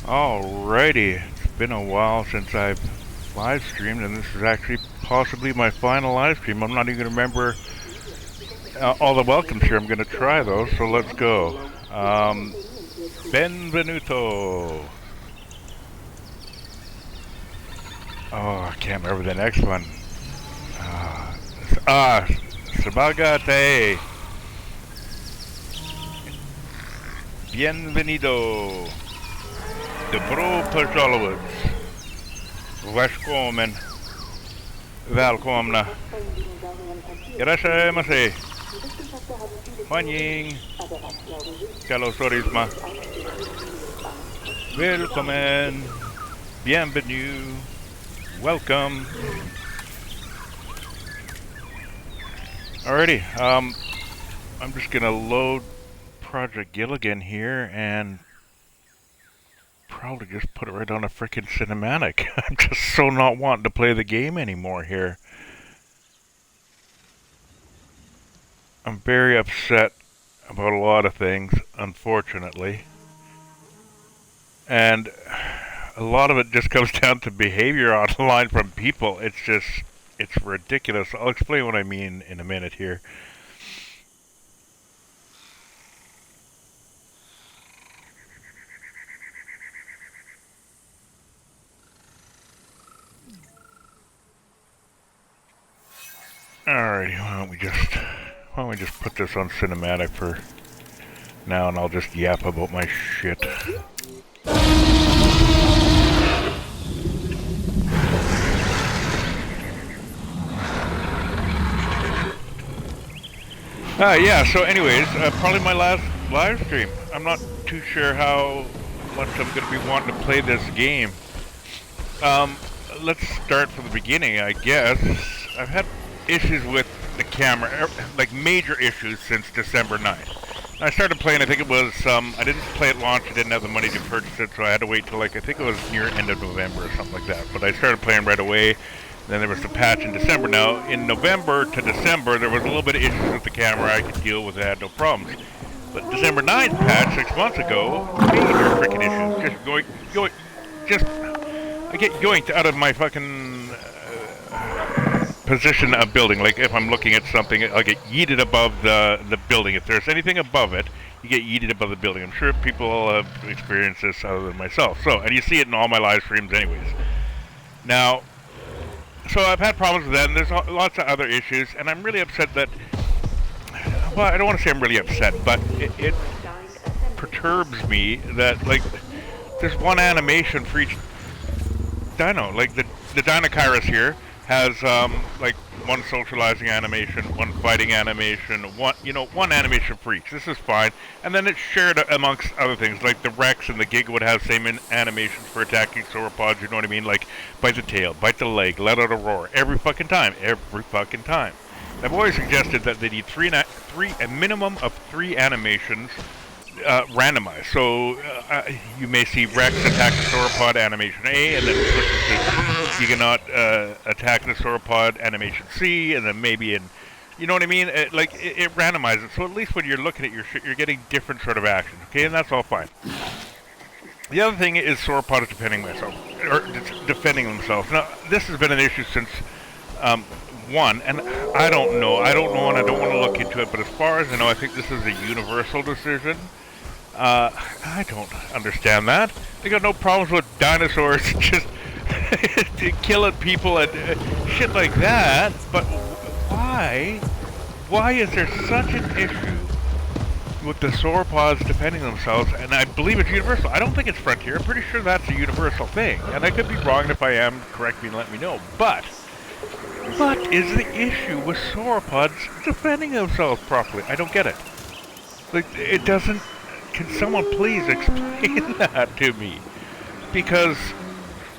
Alrighty, it's been a while since I've live streamed, and this is actually possibly my final live stream. I'm not even going to remember all the welcomes here. I'm going to try though, so let's go. Benvenuto. Oh, I can't remember the next one. Sabagate. Bienvenido. Dobro pожаловать. Välkommen. Välkomna. Irashaimase. Hwanjing. Kalosorisma. Välkommen. Bienvenue. Welcome. Alrighty, I'm just gonna load Project Gilligan here and probably just put it right on a frickin' cinematic. I'm just so not wanting to play the game anymore here. I'm very upset about a lot of things, unfortunately. And a lot of it just comes down to behavior online from people. It's ridiculous. I'll explain what I mean in a minute here. Alrighty, why don't we just put this on cinematic for now, and I'll just yap about my shit. Yeah, so anyways, probably my last live stream. I'm not too sure how much I'm going to be wanting to play this game. Let's start from the beginning, I guess. I've had issues with the camera, like major issues, since December 9th. I started playing, I think it was, I didn't play at launch, I didn't have the money to purchase it, so I had to wait till, like, I think it was near end of November or something like that. But I started playing right away. Then there was the patch in December. Now, in November to December, there was a little bit of issues with the camera I could deal with. I had no problems. But December 9th patch, 6 months ago, major freaking issues. I get yoinked out of my fucking position of building. Like, if I'm looking at something, I'll get yeeted above the building. If there's anything above it, you get yeeted above the building. I'm sure people have experienced this other than myself. So, and you see it in all my live streams anyways. Now, so I've had problems with that, and there's lots of other issues, and I'm really upset that, well, I don't want to say I'm really upset, but it perturbs me that, like, there's one animation for each dino. Like, the Dinokairos here has, like, one socializing animation, one fighting animation, one animation for each. This is fine. And then it's shared amongst other things, like the Rex and the Giga would have same animations for attacking sauropods, you know what I mean? Like, bite the tail, bite the leg, let out a roar, every fucking time. I've always suggested that they need a minimum of 3 animations randomized. So you may see Rex attack the sauropod animation A, and then you cannot attack the sauropod animation C, and then maybe in, you know what I mean? It randomizes. So at least when you're looking at your shit, you're getting different sort of actions. Okay, and that's all fine. The other thing is sauropods defending themselves. Now, this has been an issue since one, and I don't know, and I don't want to look into it. But as far as I know, I think this is a universal decision. I don't understand that. They got no problems with dinosaurs just killing people and shit like that. But why? Why is there such an issue with the sauropods defending themselves? And I believe it's universal. I don't think it's Frontier. I'm pretty sure that's a universal thing. And I could be wrong, and if I am, correct me and let me know. But what is the issue with sauropods defending themselves properly? I don't get it. Like, it doesn't... Can someone please explain that to me? Because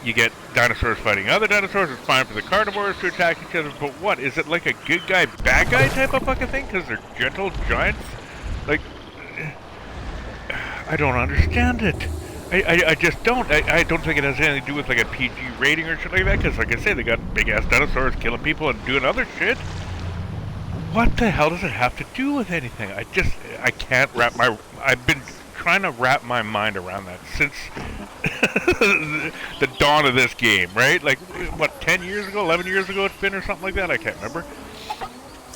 you get dinosaurs fighting other dinosaurs, it's fine for the carnivores to attack each other, but what? Is it like a good guy, bad guy type of fucking thing? Because they're gentle giants? Like, I don't understand it. I just don't. I don't think it has anything to do with like a PG rating or shit like that, because like I say, they got big-ass dinosaurs killing people and doing other shit. What the hell does it have to do with anything? I can't wrap my... I've been trying to wrap my mind around that since the dawn of this game, right? Like, what, 10 years ago, 11 years ago it's been or something like that? I can't remember.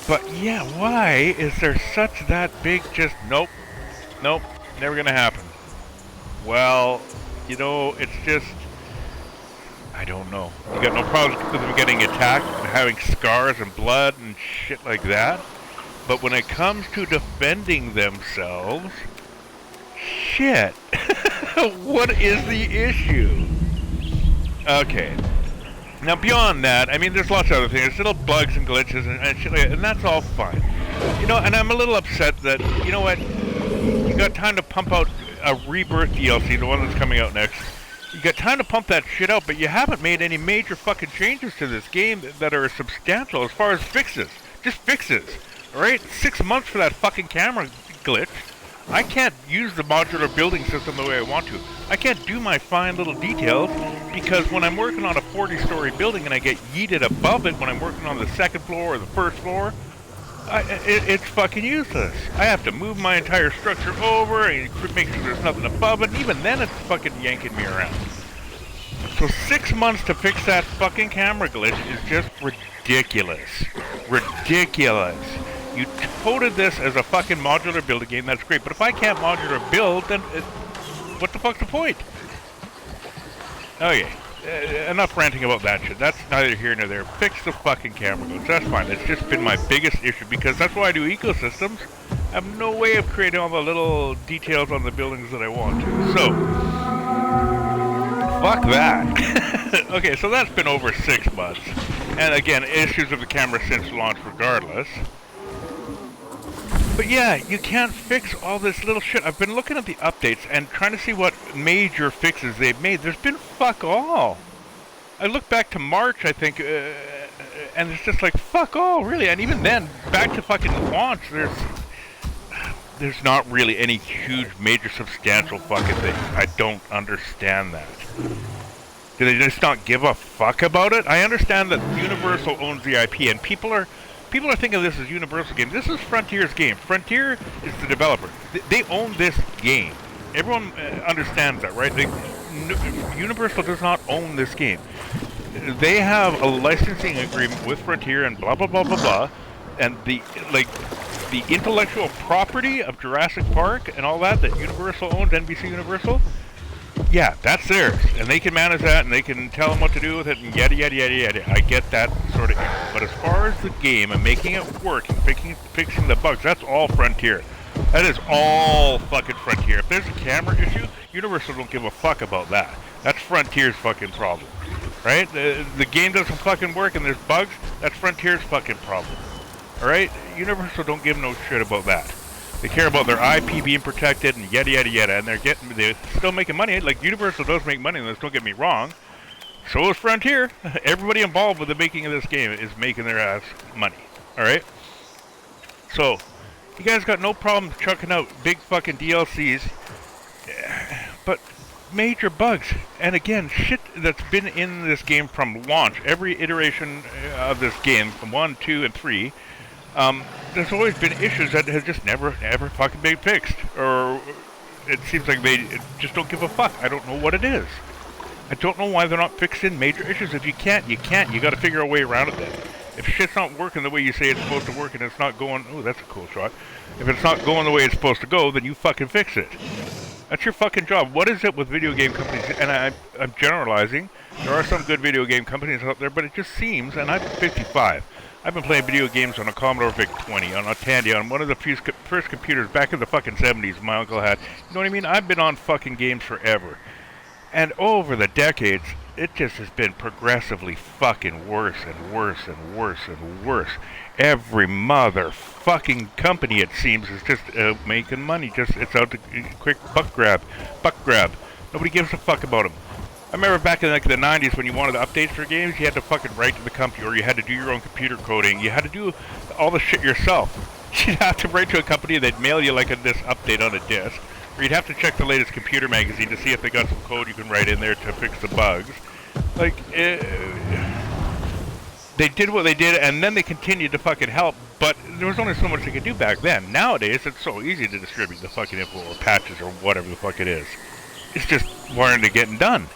But yeah, why is there such that big just, nope, never gonna happen? Well, you know, it's just, I don't know. You got no problems with them getting attacked and having scars and blood and shit like that. But when it comes to defending themselves, shit. What is the issue? Okay. Now beyond that, I mean, there's lots of other things. There's little bugs and glitches and shit like that, and that's all fine. You know, and I'm a little upset that, you know what, you got time to pump out a Rebirth DLC, the one that's coming out next. You got time to pump that shit out, but you haven't made any major fucking changes to this game that are substantial as far as fixes. Just fixes. Alright? 6 months for that fucking camera glitch. I can't use the modular building system the way I want to. I can't do my fine little details because when I'm working on a 40-story building and I get yeeted above it when I'm working on the second floor or the first floor, it's fucking useless. I have to move my entire structure over and make sure there's nothing above it, and even then it's fucking yanking me around. So 6 months to fix that fucking camera glitch is just ridiculous. Ridiculous. You toted this as a fucking modular building game, that's great, but if I can't modular build, then what the fuck's the point? Okay. Enough ranting about that shit. That's neither here nor there. Fix the fucking camera glitch. That's fine. It's just been my biggest issue because that's why I do ecosystems. I have no way of creating all the little details on the buildings that I want to. So, fuck that. Okay, so that's been over 6 months. And again, issues of the camera since launch regardless. But yeah, you can't fix all this little shit. I've been looking at the updates and trying to see what major fixes they've made. There's been fuck all. I look back to March, I think, and it's just like, fuck all, really. And even then, back to fucking launch, there's not really any huge, major, substantial fucking thing. I don't understand that. Do they just not give a fuck about it? I understand that Universal owns the IP, and people are thinking of this as Universal game. This is Frontier's game. Frontier is the developer. They own this game. Everyone understands that, right? Universal does not own this game. They have a licensing agreement with Frontier and blah blah blah blah blah, and the intellectual property of Jurassic Park and all that Universal owns, NBC Universal. Yeah, that's theirs, and they can manage that, and they can tell them what to do with it, and yada yada yada yada. I get that sort of issue. But as far as the game and making it work and fixing the bugs, that's all Frontier. That is all fucking Frontier. If there's a camera issue, Universal don't give a fuck about that. That's Frontier's fucking problem, right? The game doesn't fucking work and there's bugs, that's Frontier's fucking problem. Alright? Universal don't give no shit about that. They care about their IP being protected and yada yada yada, and they're still making money. Like, Universal does make money, and don't get me wrong. So is Frontier. Everybody involved with the making of this game is making their ass money. Alright? So, you guys got no problem chucking out big fucking DLCs, but major bugs. And again, shit that's been in this game from launch, every iteration of this game, from 1, 2, and 3, there's always been issues that have just never fucking been fixed. Or it seems like they just don't give a fuck. I don't know what it is. I don't know why they're not fixing major issues. If you can't, you can't. You gotta figure a way around it then. If shit's not working the way you say it's supposed to work and it's not going... Oh, that's a cool shot. If it's not going the way it's supposed to go, then you fucking fix it. That's your fucking job. What is it with video game companies? And I'm generalizing. There are some good video game companies out there, but it just seems, and I'm 55. I've been playing video games on a Commodore VIC-20, on a Tandy, on one of the first computers back in the fucking 70s my uncle had. You know what I mean? I've been on fucking games forever. And over the decades, it just has been progressively fucking worse and worse and worse and worse. Every motherfucking company, it seems, is just making money. It's out to quick buck grab. Nobody gives a fuck about them. I remember back in like the 90s when you wanted updates for games, you had to fucking write to the company, or you had to do your own computer coding. You had to do all the shit yourself. You'd have to write to a company, they'd mail you like this update on a disc. Or you'd have to check the latest computer magazine to see if they got some code you can write in there to fix the bugs. Like, they did what they did, and then they continued to fucking help, but there was only so much they could do back then. Nowadays, it's so easy to distribute the fucking info or patches or whatever the fuck it is. It's just weren't getting done.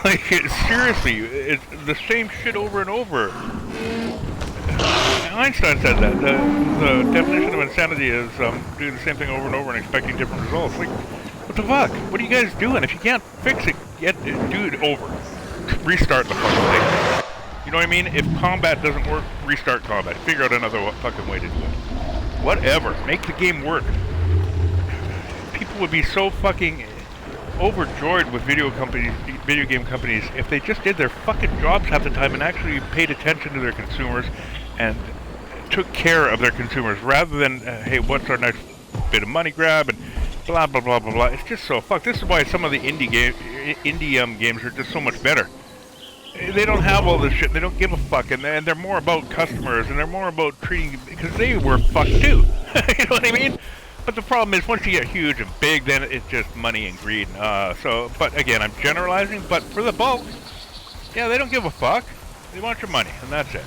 Like, seriously, it's the same shit over and over. Einstein said that. The definition of insanity is doing the same thing over and over and expecting different results. Like, what the fuck? What are you guys doing? If you can't fix it, do it over. Restart the fucking thing. You know what I mean? If combat doesn't work, restart combat. Figure out another fucking way to do it. Whatever. Make the game work. People would be so fucking overjoyed with video game companies if they just did their fucking jobs half the time and actually paid attention to their consumers and took care of their consumers rather than hey, what's our next bit of money grab and blah blah blah blah blah. It's just so fucked. This is why some of the indie games are just so much better. They don't have all this shit. They don't give a fuck, and they're more about customers and they're more about treating, because they were fucked too. You know what I mean? But the problem is, once you get huge and big, then it's just money and greed. But again, I'm generalizing. But for the bulk, yeah, they don't give a fuck. They want your money, and that's it.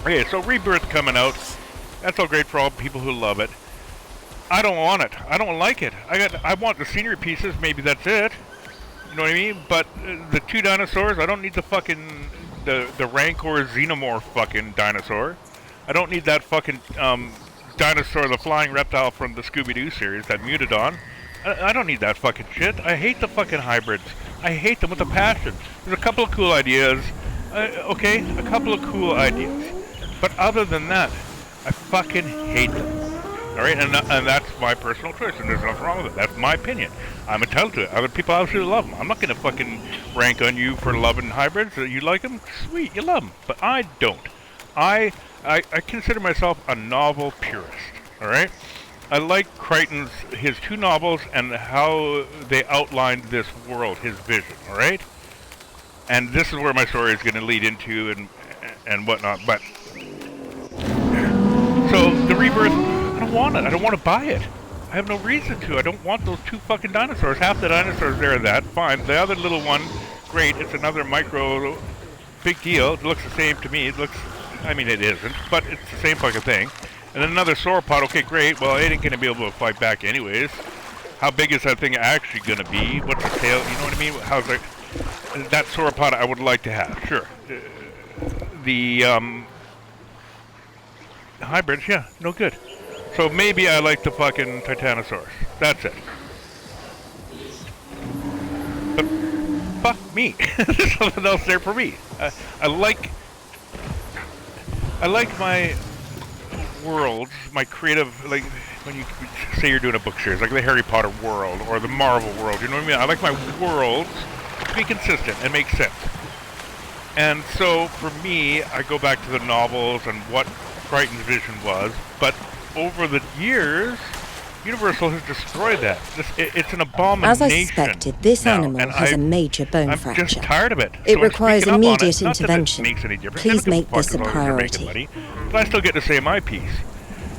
Okay, so Rebirth coming out. That's all great for all people who love it. I don't want it. I don't like it. I want the scenery pieces. Maybe that's it. You know what I mean? But the two dinosaurs, I don't need the fucking the Rancor Xenomorph fucking dinosaur. I don't need that fucking dinosaur, the flying reptile from the Scooby-Doo series, that Mutodon. I don't need that fucking shit. I hate the fucking hybrids. I hate them with a passion. There's a couple of cool ideas. Okay, a couple of cool ideas. But other than that, I fucking hate them. Alright, and that's my personal choice, and there's nothing wrong with it. That's my opinion. I'm entitled to it. Other people absolutely love them. I'm not going to fucking rank on you for loving hybrids. You like them? Sweet, you love them. But I don't. I consider myself a novel purist, alright? I like Crichton's, his two novels and how they outlined this world, his vision, alright? And this is where my story is going to lead into and whatnot, but... So, the Rebirth, I don't want it. I don't want to buy it. I have no reason to. I don't want those two fucking dinosaurs. Half the dinosaurs there are that, fine. The other little one, great. It's another micro, big deal. It looks the same to me. It looks... I mean, it isn't, but it's the same fucking thing. And then another sauropod, okay, great. Well, it ain't going to be able to fight back anyways. How big is that thing actually going to be? What's the tail? You know what I mean? How's that sauropod I would like to have, sure. The hybrids, yeah, no good. So maybe I like the fucking Titanosaurus. That's it. But fuck me. There's something else there for me. I like my worlds, my creative, like when you say you're doing a book series, like the Harry Potter world or the Marvel world, you know what I mean? I like my worlds to be consistent and make sense. And so for me, I go back to the novels and what Crichton's vision was, but over the years, Universal has destroyed that. It's an abomination. As I suspected, this animal has a major bone fracture. I'm just tired of it. It requires immediate intervention. Not that it makes any difference. Please make this a priority. Money, but I still get to say my piece.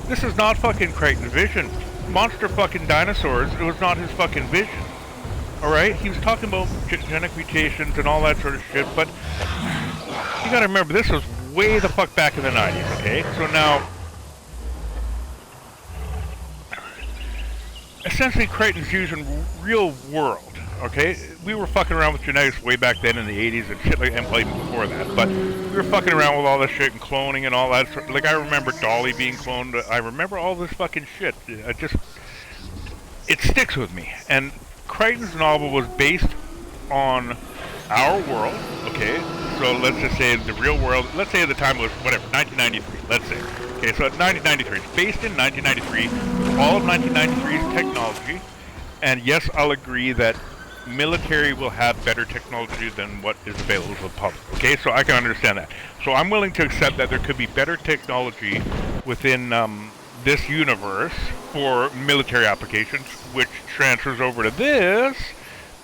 This is not fucking Crichton's vision. Monster fucking dinosaurs, it was not his fucking vision. Alright? He was talking about genetic mutations and all that sort of shit, but you gotta remember, this was way the fuck back in the 90s, okay? So now, essentially Crichton's using real world, okay? We were fucking around with genetics way back then in the 80s and shit like, and even before that, but we were fucking around with all this shit and cloning and all that sort. Like, I remember Dolly being cloned. I remember all this fucking shit. It sticks with me. And Crichton's novel was based on our world, okay? So let's just say the real world, let's say at the time it was, whatever, 1993, let's say. Okay, so it's 1993. It's based in 1993 with all of 1993's technology. And yes, I'll agree that military will have better technology than what is available to the public. Okay, so I can understand that. So I'm willing to accept that there could be better technology within this universe for military applications, which transfers over to this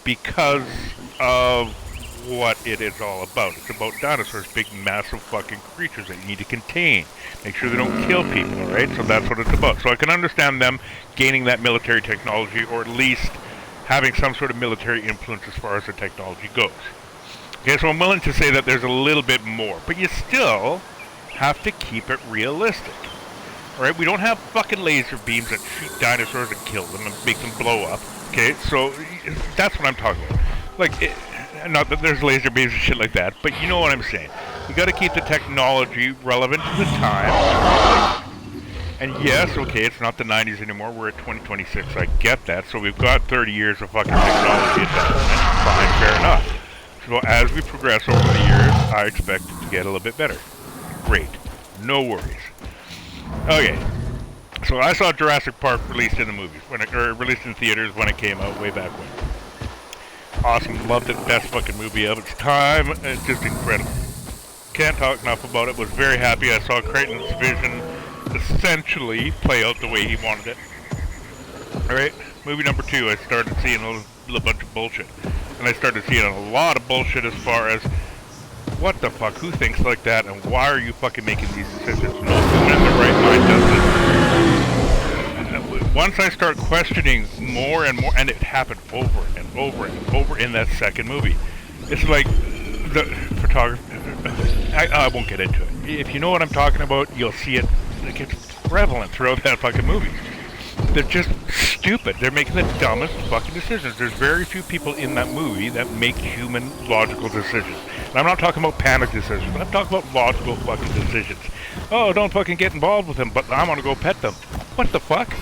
because of what it is all about. It's about dinosaurs, big, massive fucking creatures that you need to contain. Make sure they don't kill people, right? So that's what it's about. So I can understand them gaining that military technology, or at least having some sort of military influence as far as the technology goes. Okay, so I'm willing to say that there's a little bit more, but you still have to keep it realistic. Right? We don't have fucking laser beams that shoot dinosaurs and kill them and make them blow up. Okay, so that's what I'm talking about. Like, not that there's laser beams and shit like that, but you know what I'm saying. We got to keep the technology relevant to the time. And yes, okay, it's not the 90s anymore. We're at 2026. I get that. So we've got 30 years of fucking technology advancement. Fine, fair enough. So as we progress over the years, I expect it to get a little bit better. Great. No worries. Okay. So I saw Jurassic Park released in the movies, or released in theaters when it came out way back when. Awesome. Loved it. Best fucking movie of its time. It's just incredible. Can't talk enough about it. Was very happy I saw Crichton's vision essentially play out the way he wanted it. Alright, movie number 2, I started seeing a little bunch of bullshit. And I started seeing a lot of bullshit as far as, what the fuck, who thinks like that, and why are you fucking making these decisions? No human in their right mind does it. Once I start questioning more and more, and it happened over and over and over in that second movie. It's like, the photography, I won't get into it. If you know what I'm talking about, you'll see it. It gets prevalent throughout that fucking movie. They're just stupid. They're making the dumbest fucking decisions. There's very few people in that movie that make human logical decisions. And I'm not talking about panic decisions. I'm talking about logical fucking decisions. Oh, don't fucking get involved with them, but I want to go pet them. What the fuck?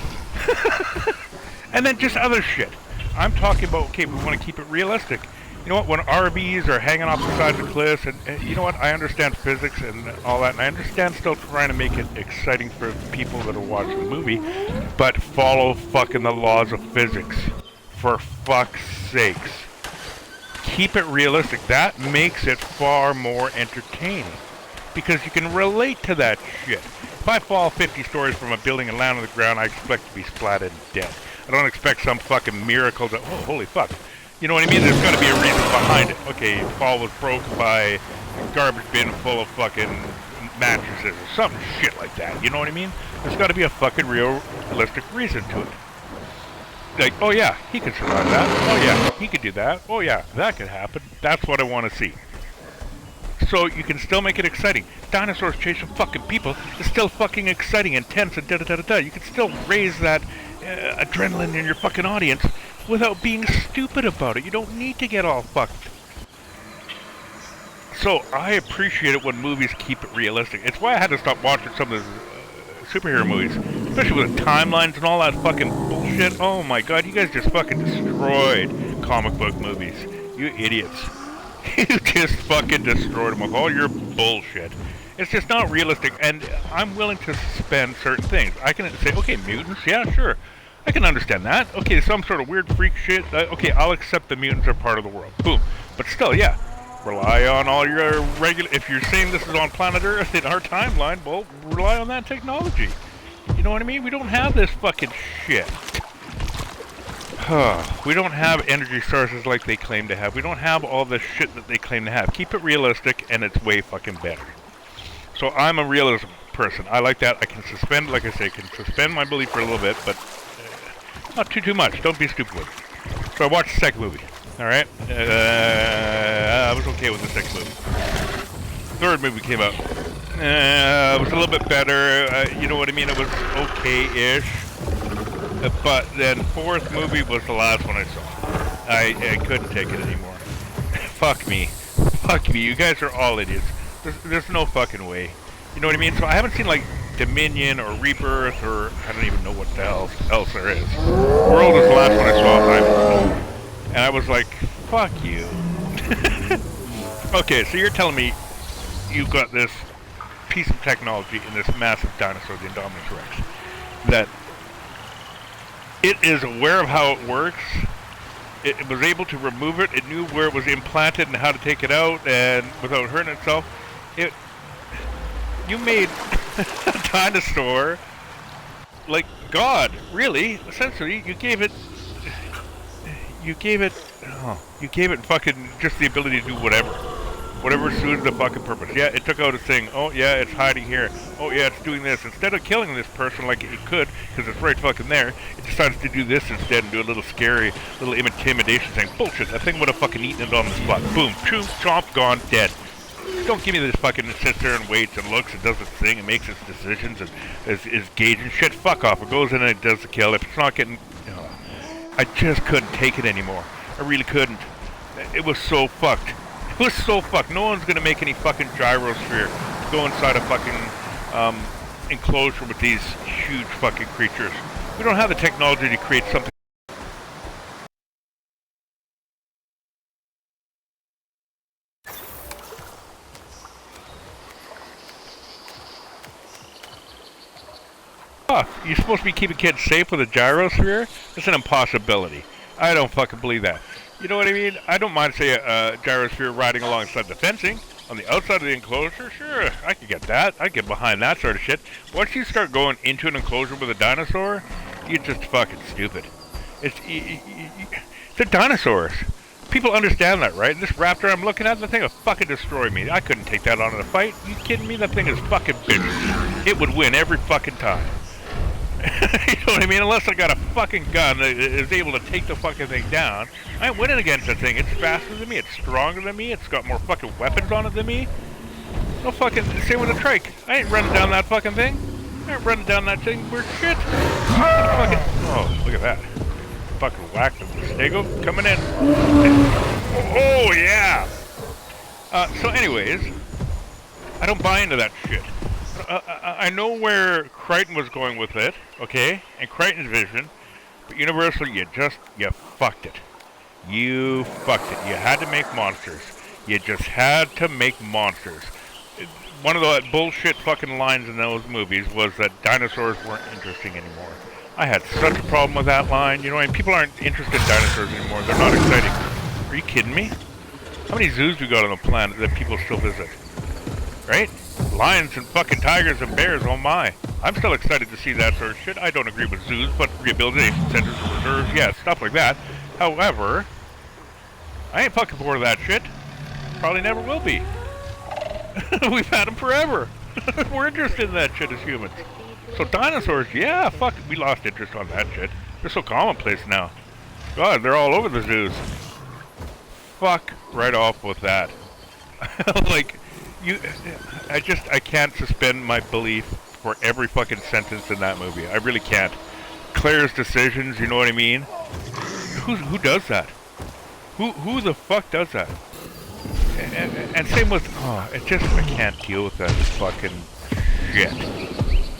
And then just other shit. I'm talking about, okay, we want to keep it realistic. You know what, when RVs are hanging off the sides of cliffs, and you know what, I understand physics and all that, and I understand still trying to make it exciting for people that are watching the movie, but follow fucking the laws of physics. For fuck's sakes. Keep it realistic. That makes it far more entertaining. Because you can relate to that shit. If I fall 50 stories from a building and land on the ground, I expect to be splatted and dead. I don't expect some fucking miracle that, oh, holy fuck. You know what I mean? There's got to be a reason behind it. Okay, your fall was broke by a garbage bin full of fucking mattresses or some shit like that. You know what I mean? There's got to be a fucking realistic reason to it. Like, oh yeah, he could survive that. Oh yeah, he could do that. Oh yeah, that could happen. That's what I want to see. So you can still make it exciting. Dinosaurs chasing fucking people is still fucking exciting, intense, and da-da-da-da-da. You can still raise that adrenaline in your fucking audience without being stupid about it. You don't need to get all fucked. So I appreciate it when movies keep it realistic. It's why I had to stop watching some of the superhero movies, especially with the timelines and all that fucking bullshit. Oh my god, you guys just fucking destroyed comic book movies. You idiots. You just fucking destroyed them with all your bullshit. It's just not realistic, and I'm willing to suspend certain things. I can say, okay, mutants, yeah, sure. I can understand that. Okay, some sort of weird freak shit. Okay, I'll accept the mutants are part of the world. Boom. But still, yeah. Rely on all your regular... If you're saying this is on planet Earth in our timeline, well, rely on that technology. You know what I mean? We don't have this fucking shit. We don't have energy sources like they claim to have. We don't have all this shit that they claim to have. Keep it realistic, and it's way fucking better. So I'm a realism person. I like that. I can suspend, like I say, I can suspend my belief for a little bit, but not too much. Don't be stupid with it. So I watched the second movie. Alright? I was okay with the second movie. Third movie came out. It was a little bit better. You know what I mean? It was okay-ish. But then fourth movie was the last one I saw. I couldn't take it anymore. Fuck me. Fuck me. You guys are all idiots. There's no fucking way. You know what I mean? So I haven't seen like Dominion or Rebirth or I don't even know what the hell else there is. World is the last one I saw. And I was like, fuck you. Okay, so you're telling me you've got this piece of technology in this massive dinosaur, the Indominus Rex, that it is aware of how it works. It was able to remove it. It knew where it was implanted and how to take it out, and without hurting itself. You made a dinosaur like God, really. Essentially, you gave it fucking just the ability to do whatever suited the fucking purpose. Yeah, it took out a thing. Oh yeah, it's hiding here. Oh yeah, it's doing this. Instead of killing this person like it could, because it's right fucking there, it decides to do this instead and do a little scary, little intimidation thing. Bullshit. That thing would have fucking eaten it on the spot. Boom, chomp, gone, dead. Don't give me this fucking that sits there and waits and looks and does its thing and makes its decisions and is gauging shit. Fuck off. It goes in and it does the kill. If it's not getting... I just couldn't take it anymore. I really couldn't. It was so fucked. It was so fucked. No one's gonna make any fucking gyrosphere to go inside a fucking enclosure with these huge fucking creatures. We don't have the technology to create something. You're supposed to be keeping kids safe with a gyrosphere? That's an impossibility. I don't fucking believe that. You know what I mean? I don't mind, say, a gyrosphere riding alongside the fencing. On the outside of the enclosure, sure, I could get that. I get behind that sort of shit. Once you start going into an enclosure with a dinosaur, you're just fucking stupid. They're dinosaurs. People understand that, right? This raptor I'm looking at, that thing will fucking destroy me. I couldn't take that on in a fight. You kidding me? That thing is fucking bitchy. It would win every fucking time. You know what I mean? Unless I got a fucking gun that is able to take the fucking thing down, I ain't winning against that thing. It's faster than me, it's stronger than me, it's got more fucking weapons on it than me. No fucking, same with a trike. I ain't running down that fucking thing. I ain't running down that thing weird shit. Fucking, oh, look at that. Fucking whack the Stego coming in. Oh, yeah! So anyways, I don't buy into that shit. I know where Crichton was going with it, okay? And Crichton's vision, but Universal, you fucked it. You fucked it. You had to make monsters. You just had to make monsters. One of the bullshit fucking lines in those movies was that dinosaurs weren't interesting anymore. I had such a problem with that line. You know, and people aren't interested in dinosaurs anymore. They're not exciting. Are you kidding me? How many zoos we got on the planet that people still visit? Right? Lions and fucking tigers and bears, oh my. I'm still excited to see that sort of shit. I don't agree with zoos, but rehabilitation centers and reserves, yeah, stuff like that. However, I ain't fucking bored of that shit. Probably never will be. We've had them forever. We're interested in that shit as humans. So dinosaurs, yeah, fuck, we lost interest on that shit. They're so commonplace now. God, they're all over the zoos. Fuck right off with that. Like, I can't suspend my belief for every fucking sentence in that movie. I really can't. Claire's decisions, you know what I mean? Who does that? Who the fuck does that? And same with, I can't deal with that fucking shit.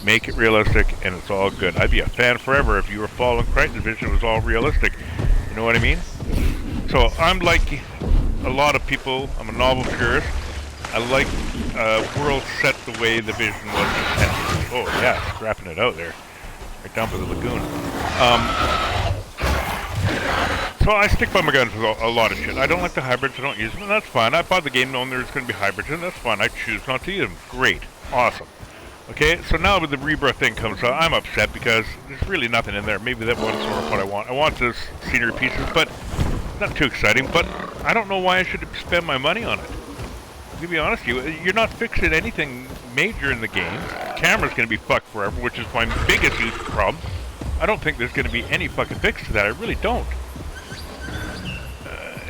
Make it realistic and it's all good. I'd be a fan forever if you were following Crichton's vision. It was all realistic. You know what I mean? So I'm like a lot of people, I'm a novel purist. I like world set the way the vision was intended. Oh yeah, scrapping it out there. Right down by the lagoon. So I stick by my guns with a lot of shit. I don't like the hybrids, I don't use them, and that's fine. I bought the game knowing there's going to be hybrids, and that's fine. I choose not to use them. Great. Awesome. Okay, so now when the rebirth thing comes out, I'm upset because there's really nothing in there. Maybe that one's sort of what I want. I want those scenery pieces, but not too exciting, but I don't know why I should spend my money on it. To be honest with you, you're not fixing anything major in the game. The camera's going to be fucked forever, which is my biggest huge problem. I don't think there's going to be any fucking fix to that. I really don't.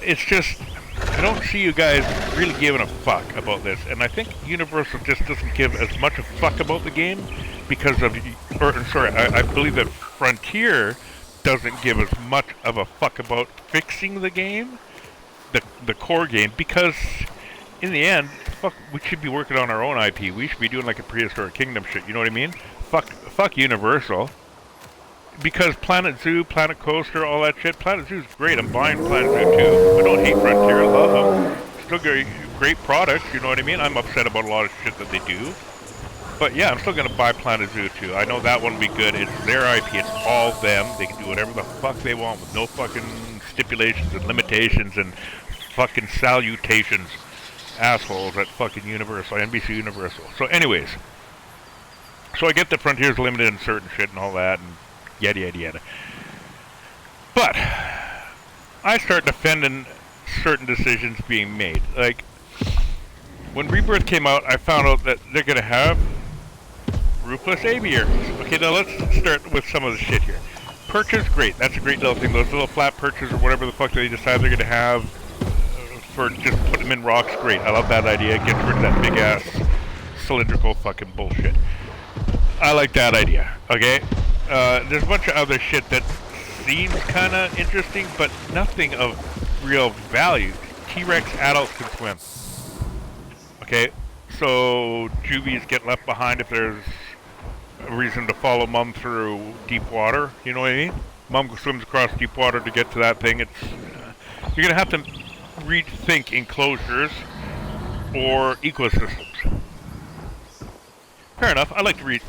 It's just, I don't see you guys really giving a fuck about this. And I think Universal just doesn't give as much a fuck about the game because of, I believe that Frontier doesn't give as much of a fuck about fixing the game, the core game, because in the end, fuck, we should be working on our own IP. We should be doing like a Prehistoric Kingdom shit, you know what I mean? Fuck Universal. Because Planet Zoo, Planet Coaster, all that shit, Planet Zoo's great. I'm buying Planet Zoo too. I don't hate Frontier, I love them. Still great products, you know what I mean? I'm upset about a lot of shit that they do. But yeah, I'm still gonna buy Planet Zoo too. I know that one will be good. It's their IP, it's all them. They can do whatever the fuck they want with no fucking stipulations and limitations and fucking salutations. Assholes at fucking Universal, NBC Universal. So anyways, so I get that Frontier's limited in certain shit and all that, and yada yada yada. But I start defending certain decisions being made. Like, when Rebirth came out, I found out that they're gonna have roofless aviaries. Okay, now let's start with some of the shit here. Perches, great. That's a great little thing. Those little flat perches or whatever the fuck they decide they're gonna have. for just putting them in rocks, great. I love that idea. Get rid of that big ass cylindrical fucking bullshit. I like that idea. Okay, there's a bunch of other shit that seems kind of interesting, but nothing of real value. T-Rex adults can swim. Okay, so juvies get left behind if there's a reason to follow mom through deep water. You know what I mean? Mom swims across deep water to get to that thing. It's you're gonna have to rethink enclosures or ecosystems. Fair enough. I like to read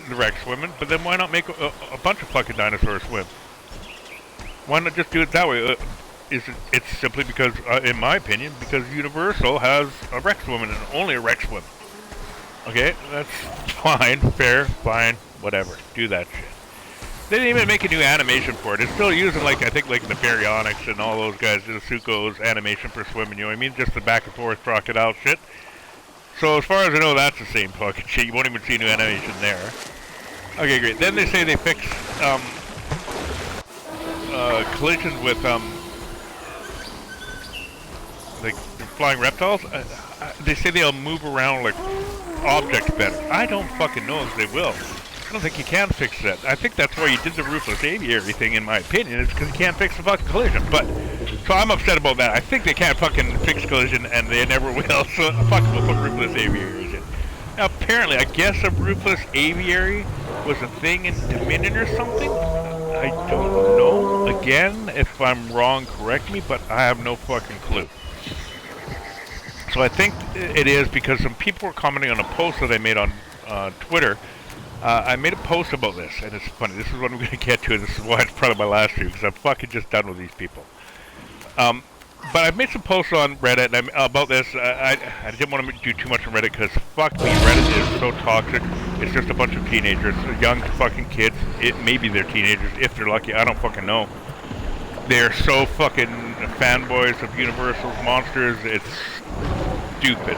the Rex swimming, but then why not make a bunch of fucking dinosaurs swim? Why not just do it that way? It's simply because, in my opinion, because Universal has a Rex swimming and only a Rex swim. Okay, that's fine, fair, fine, whatever. Do that shit. They didn't even make a new animation for it. It's still using, like, I think, like, the Baryonyx and all those guys, the Suko's animation for swimming, you know what I mean? Just the back and forth crocodile shit. So as far as I know, that's the same fucking shit. You won't even see new animation there. Okay, great. Then they say they fixed collisions with like flying reptiles. They say they'll move around like objects better. I don't fucking know if they will. I don't think you can fix that. I think that's why you did the roofless aviary thing, in my opinion. It's because you can't fix the fucking collision. But so I'm upset about that. I think they can't fucking fix collision, and they never will. So fuck, we'll put roofless aviaries in. Now apparently, I guess a roofless aviary was a thing in Dominion or something. I don't know. Again, if I'm wrong, correct me, but I have no fucking clue. So I think it is because some people were commenting on a post that I made on Twitter. I made a post about this, and it's funny. This is what I'm going to get to, and this is why it's probably my last stream, because I'm fucking just done with these people. But I've made some posts on Reddit about this. I didn't want to do too much on Reddit because fuck me, Reddit is so toxic. It's just a bunch of teenagers, young fucking kids. Maybe they're teenagers if they're lucky. I don't fucking know. They're so fucking fanboys of Universal's monsters. It's stupid.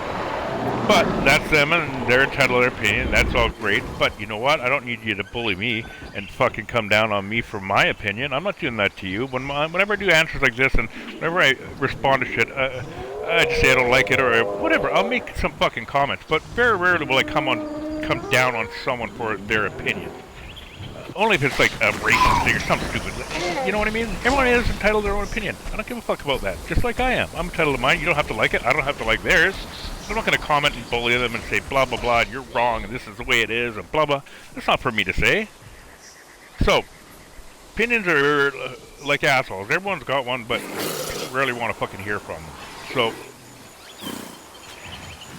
But that's them, and they're entitled to their opinion. That's all great. But you know what? I don't need you to bully me and fucking come down on me for my opinion. I'm not doing that to you. Whenever I do answers like this, and whenever I respond to shit, I just say I don't like it or whatever. I'll make some fucking comments. But very rarely will I come down on someone for their opinion. Only if it's like a racist thing or something stupid. You know what I mean? Everyone is entitled to their own opinion. I don't give a fuck about that. Just like I am. I'm entitled to mine. You don't have to like it. I don't have to like theirs. I'm not going to comment and bully them and say blah blah blah and you're wrong and this is the way it is and blah blah. That's not for me to say. So, opinions are like assholes. Everyone's got one, but people rarely want to fucking hear from them. So,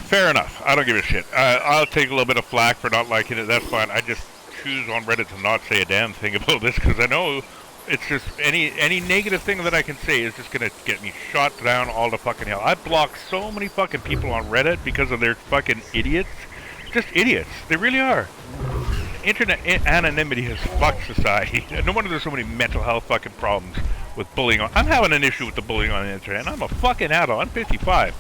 fair enough. I don't give a shit. I'll take a little bit of flack for not liking it. That's fine. I just choose on Reddit to not say a damn thing about this because I know it's just any negative thing that I can say is just gonna get me shot down all the fucking hell. I block so many fucking people on Reddit because of their fucking idiots. Just idiots. They really are. Internet anonymity has fucked society. No wonder there's so many mental health fucking problems with bullying. I'm having an issue with the bullying on the internet. I'm a fucking adult. I'm 55,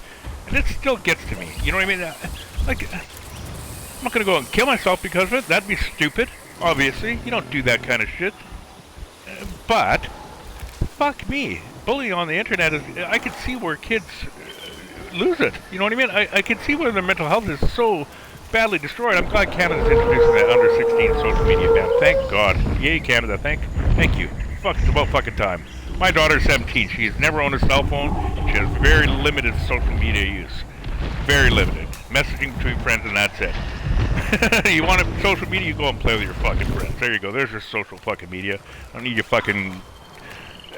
and it still gets to me. You know what I mean? Like, I'm not gonna go and kill myself because of it. That'd be stupid. Obviously, you don't do that kind of shit. But, fuck me. Bullying on the internet is, I can see where kids lose it. You know what I mean? I can see where their mental health is so badly destroyed. I'm glad Canada's introducing that under 16 social media ban. Thank God. Yay, Canada. Thank you. Fuck, it's about fucking time. My daughter's 17. She's never owned a cell phone. She has very limited social media use. Very limited. Messaging between friends and that's it. You want social media, you go and play with your fucking friends. There you go. There's your social fucking media. I don't need your fucking...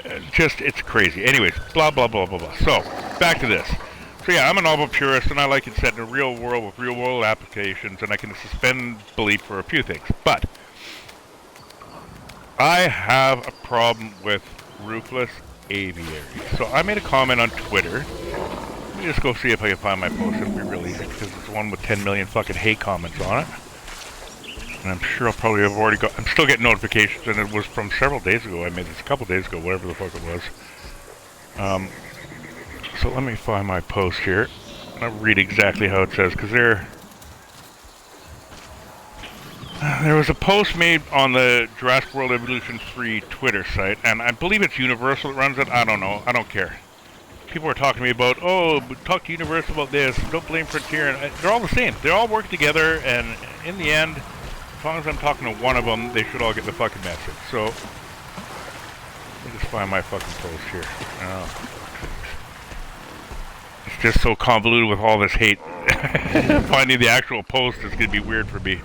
it's crazy. Anyways, blah, blah, blah, blah, blah. So, back to this. So yeah, I'm a novel purist, and I like it set in a real world with real world applications, and I can suspend belief for a few things. But, I have a problem with roofless aviaries. So I made a comment on Twitter. Let me just go see if I can find my post. It'll be really easy because it's one with 10 million fucking hate comments on it. And I'm sure I'll probably have already got... I'm still getting notifications, and it was from several days ago. I made this a couple days ago, whatever the fuck it was. So let me find my post here. And I'll read exactly how it says, because there was a post made on the Jurassic World Evolution 3 Twitter site, and I believe it's Universal that runs it. I don't know. I don't care. people are talking to me about, oh, talk to Universal about this, don't blame Frontier, and they're all the same. They all work together, and in the end, as long as I'm talking to one of them, they should all get the fucking message. So, let me just find my fucking post here. Oh. It's just so convoluted with all this hate. Finding the actual post is going to be weird for me.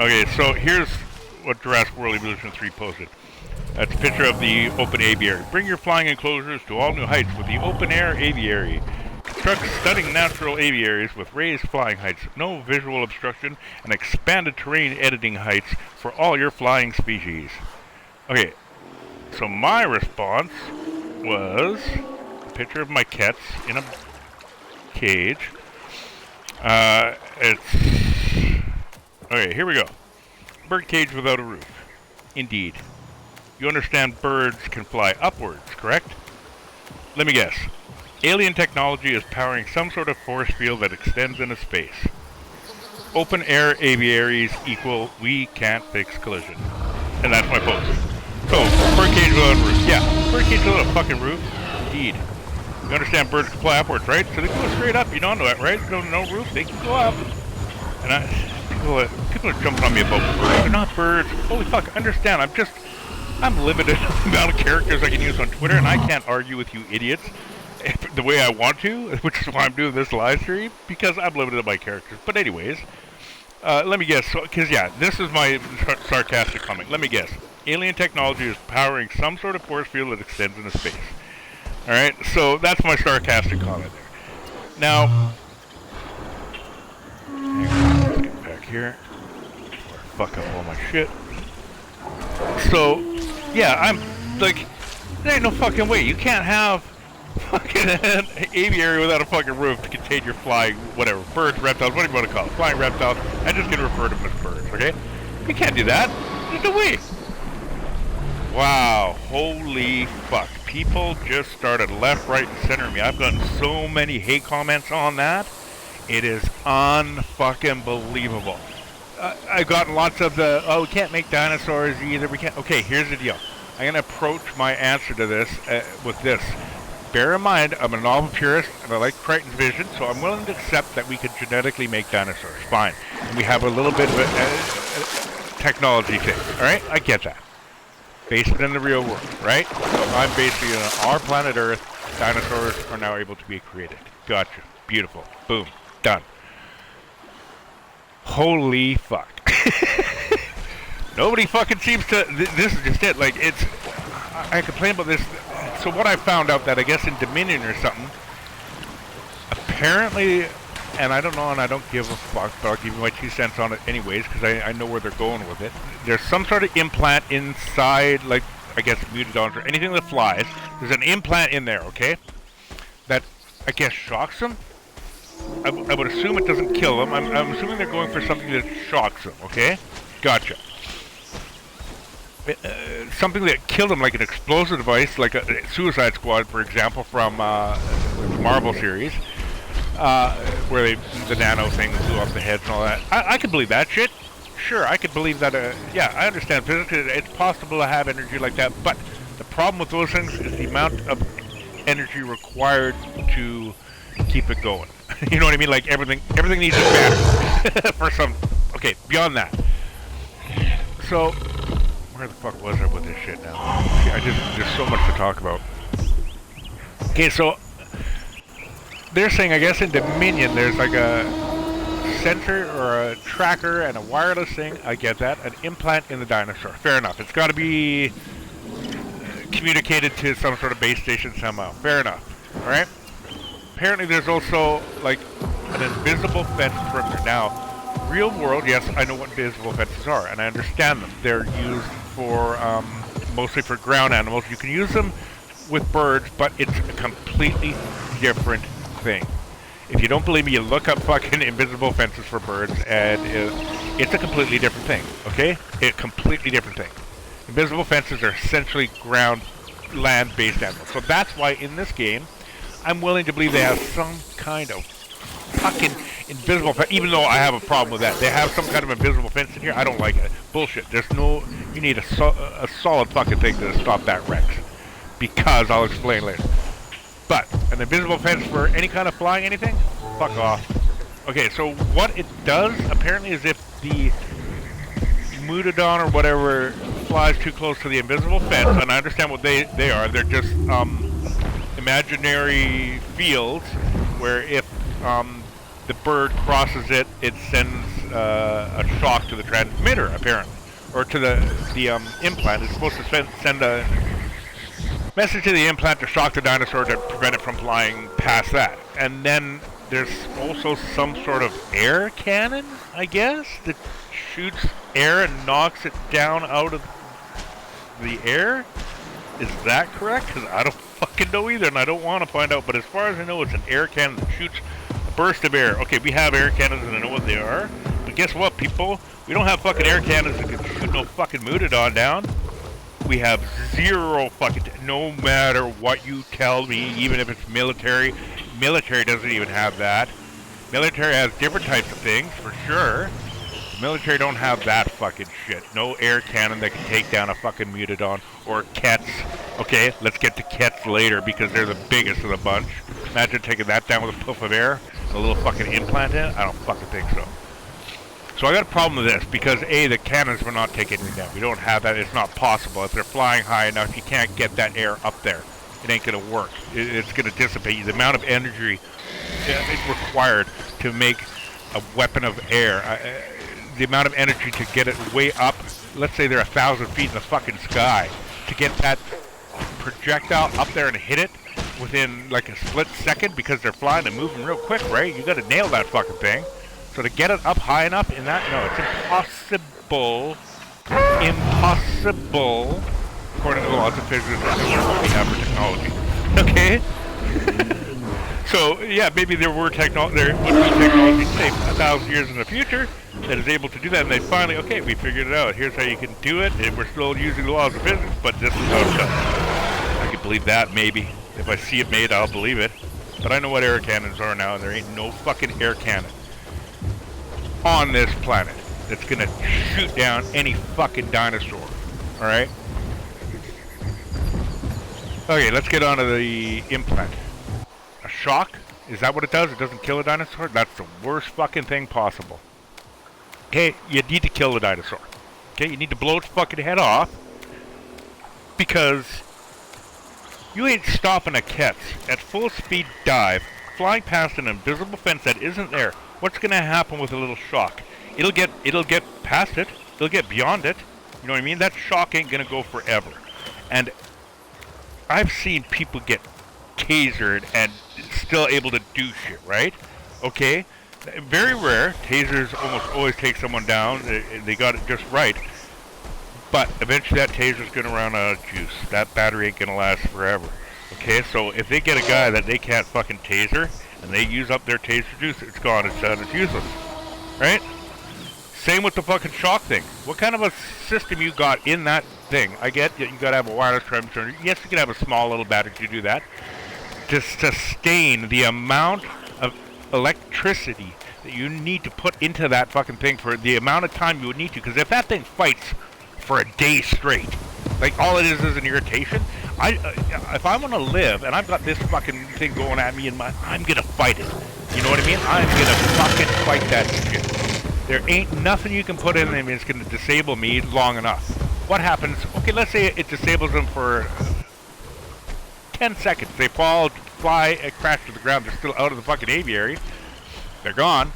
Okay, so here's what Jurassic World Evolution 3 posted. That's a picture of the open aviary. Bring your flying enclosures to all new heights with the open air aviary. Construct stunning natural aviaries with raised flying heights, no visual obstruction, and expanded terrain editing heights for all your flying species. Okay, so my response was a picture of my cats in a cage. Okay, here we go. Bird cage without a roof. Indeed. You understand birds can fly upwards, correct? Let me guess. Alien technology is powering some sort of force field that extends into space. Open air aviaries equal we can't fix collision. And that's my post. So, bird cage without a roof. Yeah, bird cage without a fucking roof. Indeed. You understand birds can fly upwards, right? So they can go straight up, you know that, right? No roof, they can go up. And people are jumping on me about birds. They're not birds. Holy fuck, understand, I'm limited in the amount of characters I can use on Twitter, and I can't argue with you idiots the way I want to, which is why I'm doing this live stream, because I'm limited in my characters. But anyways, let me guess, because yeah, this is my sarcastic comment. Let me guess. Alien technology is powering some sort of force field that extends into space. Alright, so that's my sarcastic comment there. Now, let's get back here. Fuck up all my shit. So, yeah, I'm like, there ain't no fucking way. You can't have fucking an aviary without a fucking roof to contain your flying, whatever, birds, reptiles, whatever you want to call it. Flying reptiles. I'm just going to refer to them as birds, okay? You can't do that. There's no way. Wow, holy fuck. People just started left, right, and center of me. I've gotten so many hate comments on that. It is unfucking believable. I've gotten lots of the, oh, we can't make dinosaurs either. We can't. Okay, here's the deal. I'm going to approach my answer to this with this. Bear in mind, I'm a novel purist, and I like Crichton's vision, so I'm willing to accept that we could genetically make dinosaurs. Fine. And we have a little bit of a technology thing. All right? I get that. Based in the real world, right? So I'm basically on our planet Earth. Dinosaurs are now able to be created. Gotcha. Beautiful. Boom. Done. Holy fuck. Nobody fucking seems to... This is just it. Like, it's... I complain about this. So what I found out that I guess in Dominion or something, apparently, and I don't know and I don't give a fuck, but I'll give you my 2 cents on it anyways, because I know where they're going with it. There's some sort of implant inside, like, I guess, mutadons or anything that flies. There's an implant in there, okay? That, I guess, shocks them? I would assume it doesn't kill them. I'm assuming they're going for something that shocks them, okay? Gotcha. Something that killed them, like an explosive device, like a Suicide Squad, for example, from the Marvel series, where the nano thing blew off the heads and all that. I could believe that shit. Sure, I could believe that. Yeah, I understand physically it's possible to have energy like that, but the problem with those things is the amount of energy required to keep it going. You know what I mean? Like everything needs a battery for some. Okay, beyond that. So, where the fuck was I with this shit now? There's so much to talk about. Okay, so they're saying, I guess in Dominion, there's like a sensor or a tracker and a wireless thing. I get that. An implant in the dinosaur. Fair enough. It's got to be communicated to some sort of base station somehow. Fair enough. All right. Apparently, there's also like an invisible fence perimeter. Now, real world, yes, I know what invisible fences are, and I understand them. They're used for mostly for ground animals. You can use them with birds, but it's a completely different thing. If you don't believe me, you look up fucking invisible fences for birds, and it's a completely different thing, okay? A completely different thing. Invisible fences are essentially land-based animals. So that's why in this game, I'm willing to believe they have some kind of fucking invisible fence, even though I have a problem with that. They have some kind of invisible fence in here. I don't like it. Bullshit. You need a solid fucking thing to stop that Rex. Because, I'll explain later. But an invisible fence for any kind of flying anything? Fuck off. Okay, so what it does, apparently, is if the Mutadon or whatever flies too close to the invisible fence, and I understand what they are, they're just imaginary fields where if the bird crosses it, it sends a shock to the transmitter, apparently. Or to the implant. It's supposed to send a message to the implant to shock the dinosaur to prevent it from flying past that. And then there's also some sort of air cannon, I guess, that shoots air and knocks it down out of the air? Is that correct? Because I don't fucking know either, and I don't want to find out. But as far as I know, it's an air cannon that shoots a burst of air. Okay, we have air cannons, and I know what they are. But guess what, people? We don't have fucking air cannons that can shoot no fucking Mutadon down. We have zero fucking... no matter what you tell me, even if it's military. Military doesn't even have that. Military has different types of things, for sure. The military don't have that fucking shit. No air cannon that can take down a fucking Mutadon. Or Kets. Okay, let's get to Kets later because they're the biggest of the bunch. Imagine taking that down with a puff of air and a little fucking implant in it. I don't fucking think so. So I got a problem with this because A, the cannons will not take anything down. We don't have that. It's not possible. If they're flying high enough, you can't get that air up there. It ain't going to work. It's going to dissipate. The amount of energy required to make a weapon of air, the amount of energy to get it way up, let's say they're 1,000 feet in the fucking sky, to get that projectile up there and hit it within like a split second because they're flying and moving real quick, right? You got to nail that fucking thing. So to get it up high enough in that, no, it's impossible. Impossible. According to the laws of physics, what we have for technology. Okay? So, yeah, maybe there would be technology, say, 1,000 years in the future that is able to do that, and they finally, okay, we figured it out. Here's how you can do it, and we're still using the laws of physics, but this is how it's done. I can believe that, maybe. If I see it made, I'll believe it. But I know what air cannons are now, and there ain't no fucking air cannon on this planet that's gonna shoot down any fucking dinosaur. Alright? Okay, let's get on to the implant. A shock? Is that what it does? It doesn't kill a dinosaur? That's the worst fucking thing possible. Okay, you need to kill the dinosaur. Okay, you need to blow its fucking head off. Because you ain't stopping a Kets at full speed dive, flying past an invisible fence that isn't there. What's gonna happen with a little shock? It'll get past it. It'll get beyond it. You know what I mean? That shock ain't gonna go forever. And I've seen people get tasered and still able to do shit, right? Okay? Very rare. Tasers almost always take someone down. They got it just right. But eventually that taser's gonna run out of juice. That battery ain't gonna last forever. Okay? So if they get a guy that they can't fucking taser, and they use up their taser juice, it's gone, it's done, it's useless. Right? Same with the fucking shock thing. What kind of a system you got in that thing? I get that you gotta have a wireless transmitter. Yes, you can have a small little battery to do that. To sustain the amount of electricity that you need to put into that fucking thing for the amount of time you would need to. Because if that thing fights for a day straight, like all it is an irritation, if I want to live and I've got this fucking thing going at me in my, I'm gonna fight it. You know what I mean? I'm gonna fucking fight that shit. There ain't nothing you can put in them that's gonna disable me long enough. What happens? Okay, let's say it disables them for 10 seconds. They fly, and crash to the ground. They're still out of the fucking aviary. They're gone.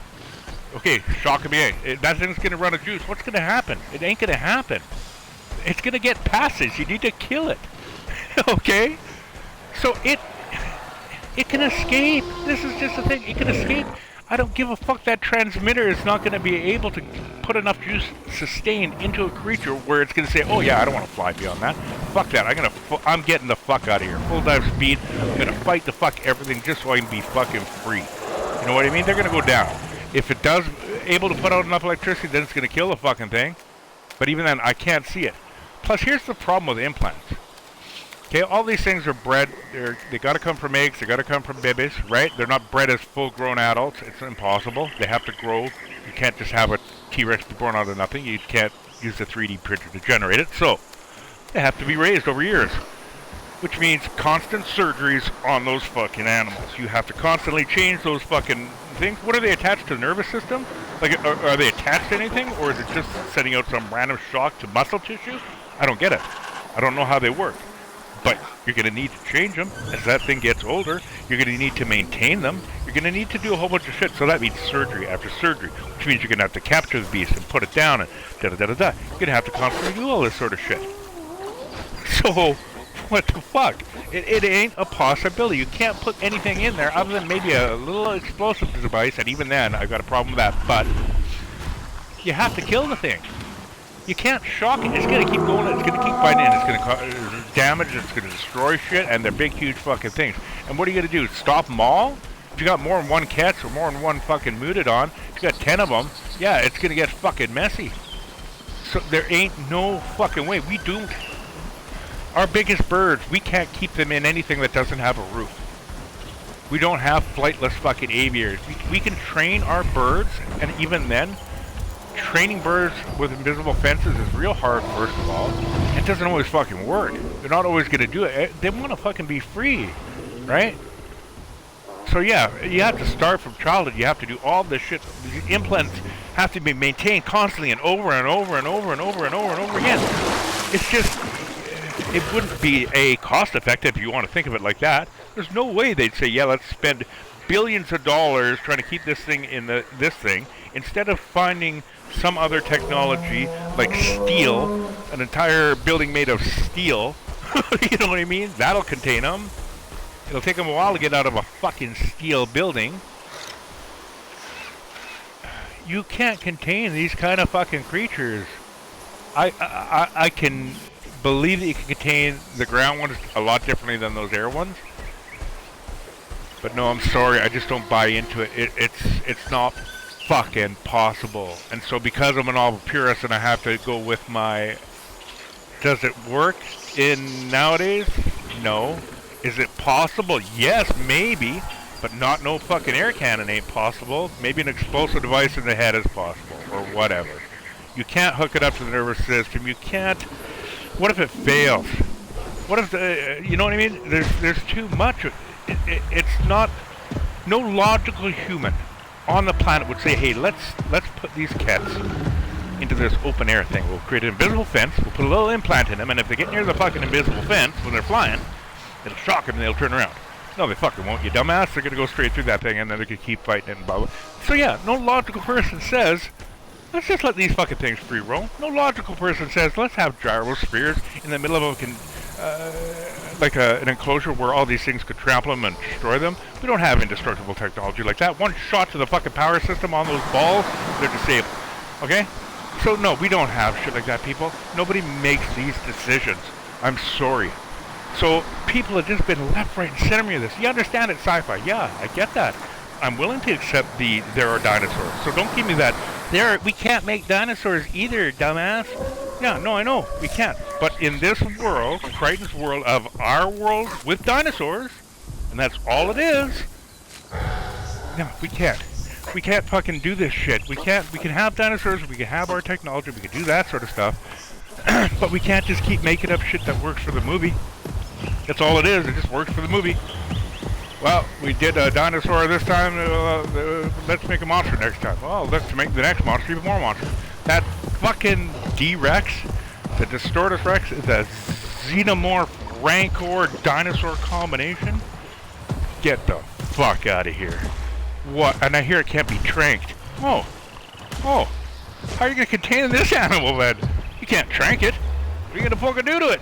Okay, shock me. That thing's gonna run a juice. What's gonna happen? It ain't gonna happen. It's gonna get passage. You need to kill it. Okay? So it can escape. This is just the thing. It can escape. I don't give a fuck. That transmitter is not gonna be able to put enough juice sustained into a creature where it's gonna say, oh yeah, I don't want to fly beyond that. Fuck that. I'm getting the fuck out of here. Full dive speed. I'm gonna fight the fuck everything just so I can be fucking free. You know what I mean? They're gonna go down. If it does able to put out enough electricity, then it's gonna kill the fucking thing. But even then, I can't see it. Plus, here's the problem with implants. Okay, all these things are bred. They gotta come from eggs. They gotta come from babies, right? They're not bred as full-grown adults. It's impossible. They have to grow. You can't just have a T-Rex be born out of nothing. You can't use a 3D printer to generate it. So they have to be raised over years. which means constant surgeries on those fucking animals. You have to constantly change those fucking things. What are they attached to the nervous system? Like, are they attached to anything, or is it just sending out some random shock to muscle tissue? I don't get it. I don't know how they work. But you're going to need to change them as that thing gets older. You're going to need to maintain them. You're going to need to do a whole bunch of shit. So that means surgery after surgery, which means you're going to have to capture the beast and put it down and da-da-da-da-da. You're going to have to constantly do all this sort of shit. So, what the fuck? It ain't a possibility. You can't put anything in there other than maybe a little explosive device, and even then, I've got a problem with that. But you have to kill the thing. You can't shock it. It's going to keep going. It's going to keep fighting, and it's going to cause damage. It's going to destroy shit, and they're big, huge fucking things. And what are you going to do? Stop them all? If you got more than one cat or more than one fucking Moododon, if you got 10 of them, yeah, it's going to get fucking messy. So there ain't no fucking way. We don't. Our biggest birds, we can't keep them in anything that doesn't have a roof. We don't have flightless fucking aviaries. We can train our birds, and even then, training birds with invisible fences is real hard, first of all. It doesn't always fucking work. They're not always going to do it. They want to fucking be free, right? So yeah, you have to start from childhood. You have to do all this shit. The implants have to be maintained constantly and over and over and over and over and over and over again. It's just, it wouldn't be a cost effective if you want to think of it like that. There's no way they'd say, yeah, let's spend billions of dollars trying to keep this thing in this thing, instead of finding some other technology like steel, an entire building made of steel. You know what I mean? That'll contain them. It'll take them a while to get out of a fucking steel building. You can't contain these kind of fucking creatures. I can believe that you can contain the ground ones a lot differently than those air ones. But no, I'm sorry, I just don't buy into it. It's not fucking possible. And so because I'm an novel purist and I have to go with my, does it work in nowadays? No. Is it possible? Yes, maybe. But not no fucking air cannon ain't possible. Maybe an explosive device in the head is possible, or whatever. You can't hook it up to the nervous system. You can't. What if it fails? What if you know what I mean? There's too much. It's not. No logical human on the planet would say, hey, let's put these cats into this open air thing. We'll create an invisible fence. We'll put a little implant in them, and if they get near the fucking invisible fence when they're flying, it'll shock them and they'll turn around. No, they fucking won't, you dumbass. They're going to go straight through that thing, and then they can keep fighting it and blah, blah. So yeah, no logical person says, let's just let these fucking things free roam. No logical person says, let's have gyrospheres in the middle of an enclosure where all these things could trample them and destroy them. We don't have indestructible technology like that. One shot to the fucking power system on those balls, they're disabled. Okay? So no, we don't have shit like that, people. Nobody makes these decisions. I'm sorry. So people have just been left, right, and center of this. You understand it's sci-fi. Yeah, I get that. I'm willing to accept there are dinosaurs. So don't give me that. We can't make dinosaurs either, dumbass. Yeah, no, I know. We can't. But in this world, Crichton's world of our world with dinosaurs, and that's all it is, no, we can't. We can't fucking do this shit. We can have dinosaurs, we can have our technology, we can do that sort of stuff, but we can't just keep making up shit that works for the movie. That's all it is. It just works for the movie. Well, we did a dinosaur this time. Let's make a monster next time. Well, let's make the next monster even more monster. That fucking D-Rex, the Distortus Rex, the Xenomorph Rancor dinosaur combination. Get the fuck out of here. What? And I hear it can't be tranked. Oh. How are you gonna contain this animal then? You can't trank it. What are you gonna fucking do to it?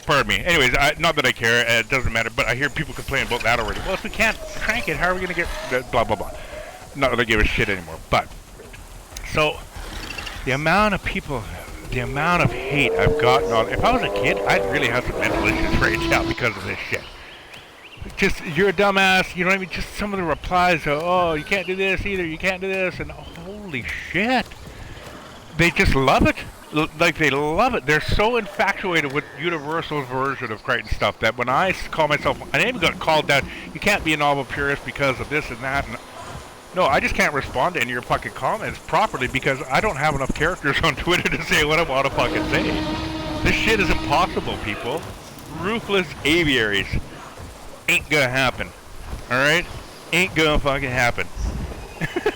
Pardon me. Anyways, not that I care, it doesn't matter, but I hear people complain about that already. Well, if we can't crank it, how are we going to get blah, blah, blah. Not that I give a shit anymore, but. So, the amount of people, the amount of hate I've gotten on. If I was a kid, I'd really have some mental issues right now because of this shit. Just, you're a dumbass, you know what I mean? Just some of the replies are, oh, you can't do this either, you can't do this, and holy shit. They just love it. Like, they love it. They're so infatuated with Universal's version of Crichton stuff that when I call myself, I even got called that, you can't be a novel purist because of this and that. And no, I just can't respond to any of your fucking comments properly because I don't have enough characters on Twitter to say what I want to fucking say. This shit is impossible, people. Ruthless aviaries. Ain't gonna happen. Alright? Ain't gonna fucking happen.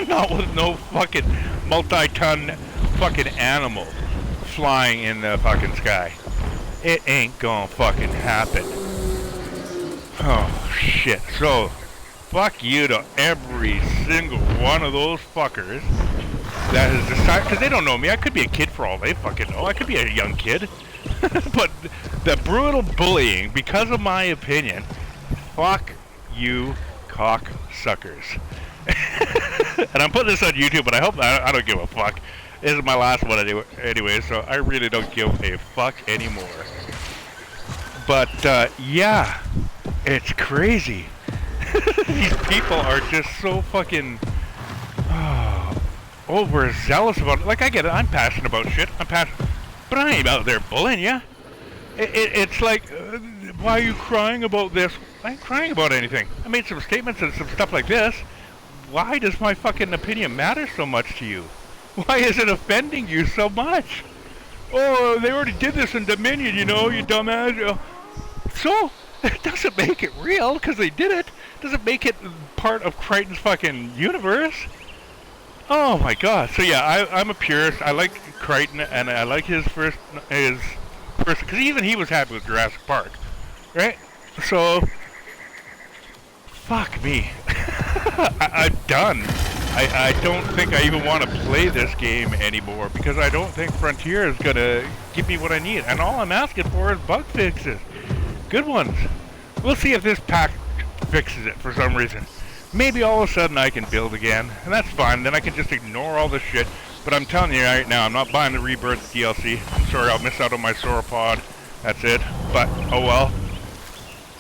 Not with no fucking multi-ton fucking animal flying in the fucking sky. It ain't gonna fucking happen. Oh, shit. So, fuck you to every single one of those fuckers that has decided, because they don't know me. I could be a kid for all they fucking know. I could be a young kid. But the brutal bullying, because of my opinion, fuck you cocksuckers. And I'm putting this on YouTube, but I don't give a fuck. This is my last one anyway, so I really don't give a fuck anymore. But, yeah, it's crazy. These people are just so fucking overzealous about it. Like, I get it, I'm passionate about shit. But I ain't out there bullying you. It's like, why are you crying about this? I ain't crying about anything. I made some statements and some stuff like this. Why does my fucking opinion matter so much to you? Why is it offending you so much? Oh, they already did this in Dominion, you know, you dumbass. So, it doesn't make it real, because they did it. It doesn't make it part of Crichton's fucking universe. Oh my god. So yeah, I'm a purist. I like Crichton, and I like his first, because even he was happy with Jurassic Park. Right? So, fuck me. I'm done. I don't think I even want to play this game anymore, because I don't think Frontier is going to give me what I need. And all I'm asking for is bug fixes. Good ones. We'll see if this pack fixes it for some reason. Maybe all of a sudden I can build again, and that's fine. Then I can just ignore all this shit. But I'm telling you right now, I'm not buying the Rebirth DLC. I'm sorry, I'll miss out on my sauropod. That's it. But, oh well.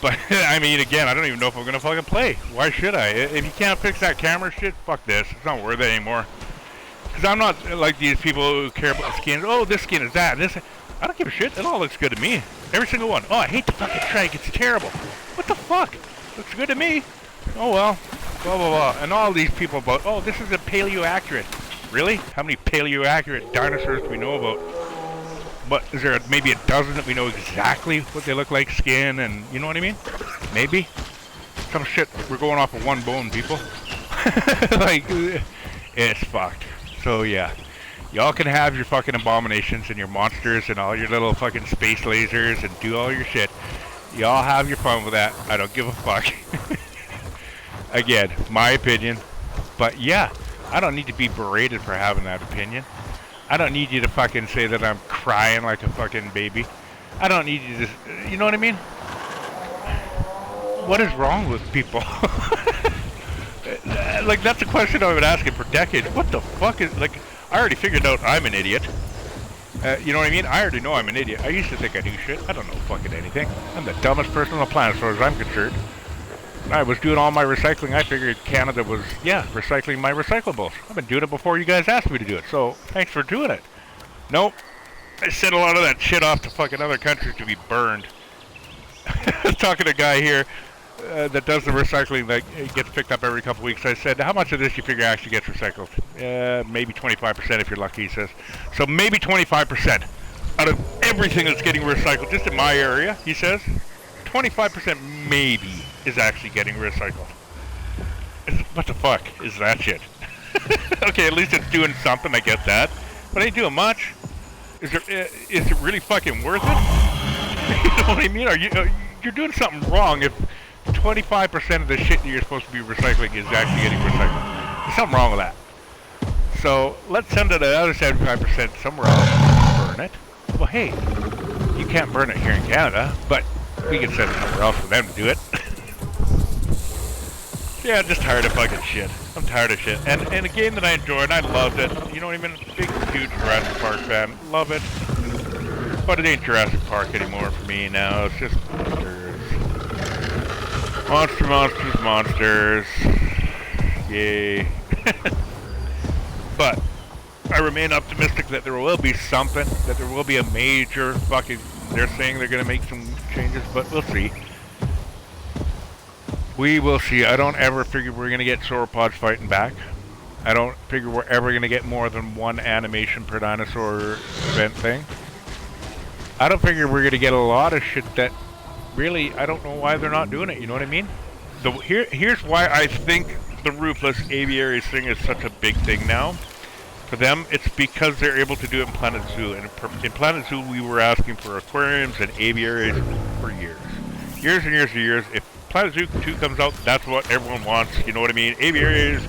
But, I mean, again, I don't even know if I'm going to fucking play. Why should I? If you can't fix that camera shit, fuck this. It's not worth it anymore. Because I'm not like these people who care about skins. Oh, this skin is that. This. I don't give a shit. It all looks good to me. Every single one. Oh, I hate the fucking Trike. It's terrible. What the fuck? Looks good to me. Oh, well. Blah, blah, blah. And all these people about, oh, this is a paleo-accurate. Really? How many paleo-accurate dinosaurs do we know about? But is there maybe a dozen that we know exactly what they look like, skin, and you know what I mean? Maybe. Some shit, we're going off of one bone, people. Like, it's fucked. So yeah, y'all can have your fucking abominations and your monsters and all your little fucking space lasers and do all your shit. Y'all have your fun with that. I don't give a fuck. Again, my opinion. But yeah, I don't need to be berated for having that opinion. I don't need you to fucking say that I'm crying like a fucking baby. I don't need you to, you know what I mean? What is wrong with people? Like, that's a question I've been asking for decades. What the fuck is, like, I already figured out I'm an idiot. You know what I mean? I already know I'm an idiot. I used to think I knew shit. I don't know fucking anything. I'm the dumbest person on the planet as far as I'm concerned. I was doing all my recycling. I figured Canada was, yeah, recycling my recyclables. I've been doing it before you guys asked me to do it, so thanks for doing it. Nope. I sent a lot of that shit off to fucking other countries to be burned. I was talking to a guy here that does the recycling that gets picked up every couple weeks. I said, how much of this you figure actually gets recycled? Maybe 25% if you're lucky, he says. So maybe 25% out of everything that's getting recycled, just in my area, he says, 25% maybe is actually getting recycled. What the fuck is that shit? Okay, at least it's doing something, I get that. But it ain't doing much. Is it really fucking worth it? You know what I mean? You're doing something wrong if 25% of the shit that you're supposed to be recycling is actually getting recycled. There's something wrong with that. So let's send it the other 75% somewhere else and burn it. Well, hey, you can't burn it here in Canada, but we can send it somewhere else for them to do it. Yeah, I'm just tired of fucking shit. I'm tired of shit. And a game that I enjoyed, I loved it. You know what I mean? Big, huge Jurassic Park fan. Love it. But it ain't Jurassic Park anymore for me now. It's just monsters. Monsters. Yay. But I remain optimistic that there will be something, that there will be a major fucking, they're saying they're going to make some changes, but we'll see. We will see. I don't ever figure we're going to get sauropods fighting back. I don't figure we're ever going to get more than one animation per dinosaur event thing. I don't figure we're gonna get a lot of shit that really, I don't know why they're not doing it, you know what I mean? Here's why I think the roofless aviaries thing is such a big thing now. For them, it's because they're able to do it in Planet Zoo. And in Planet Zoo, we were asking for aquariums and aviaries for years. Years and years and years. If Planet Zoo 2 comes out, that's what everyone wants, you know what I mean? Aviaries,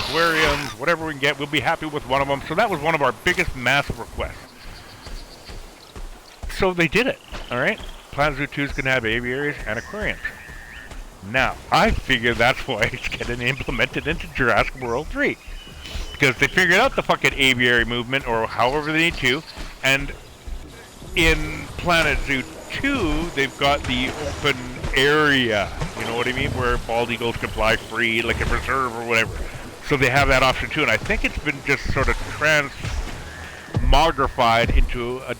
aquariums, whatever we can get, we'll be happy with one of them. So that was one of our biggest massive requests. So they did it, alright? Planet Zoo 2 is going to have aviaries and aquariums. Now, I figure that's why it's getting implemented into Jurassic World 3. Because they figured out the fucking aviary movement, or however they need to, and in Planet Zoo 2, they've got the open area, you know what I mean, where bald eagles can fly free, like a reserve or whatever. So they have that option too, and I think it's been just sort of transmogrified into a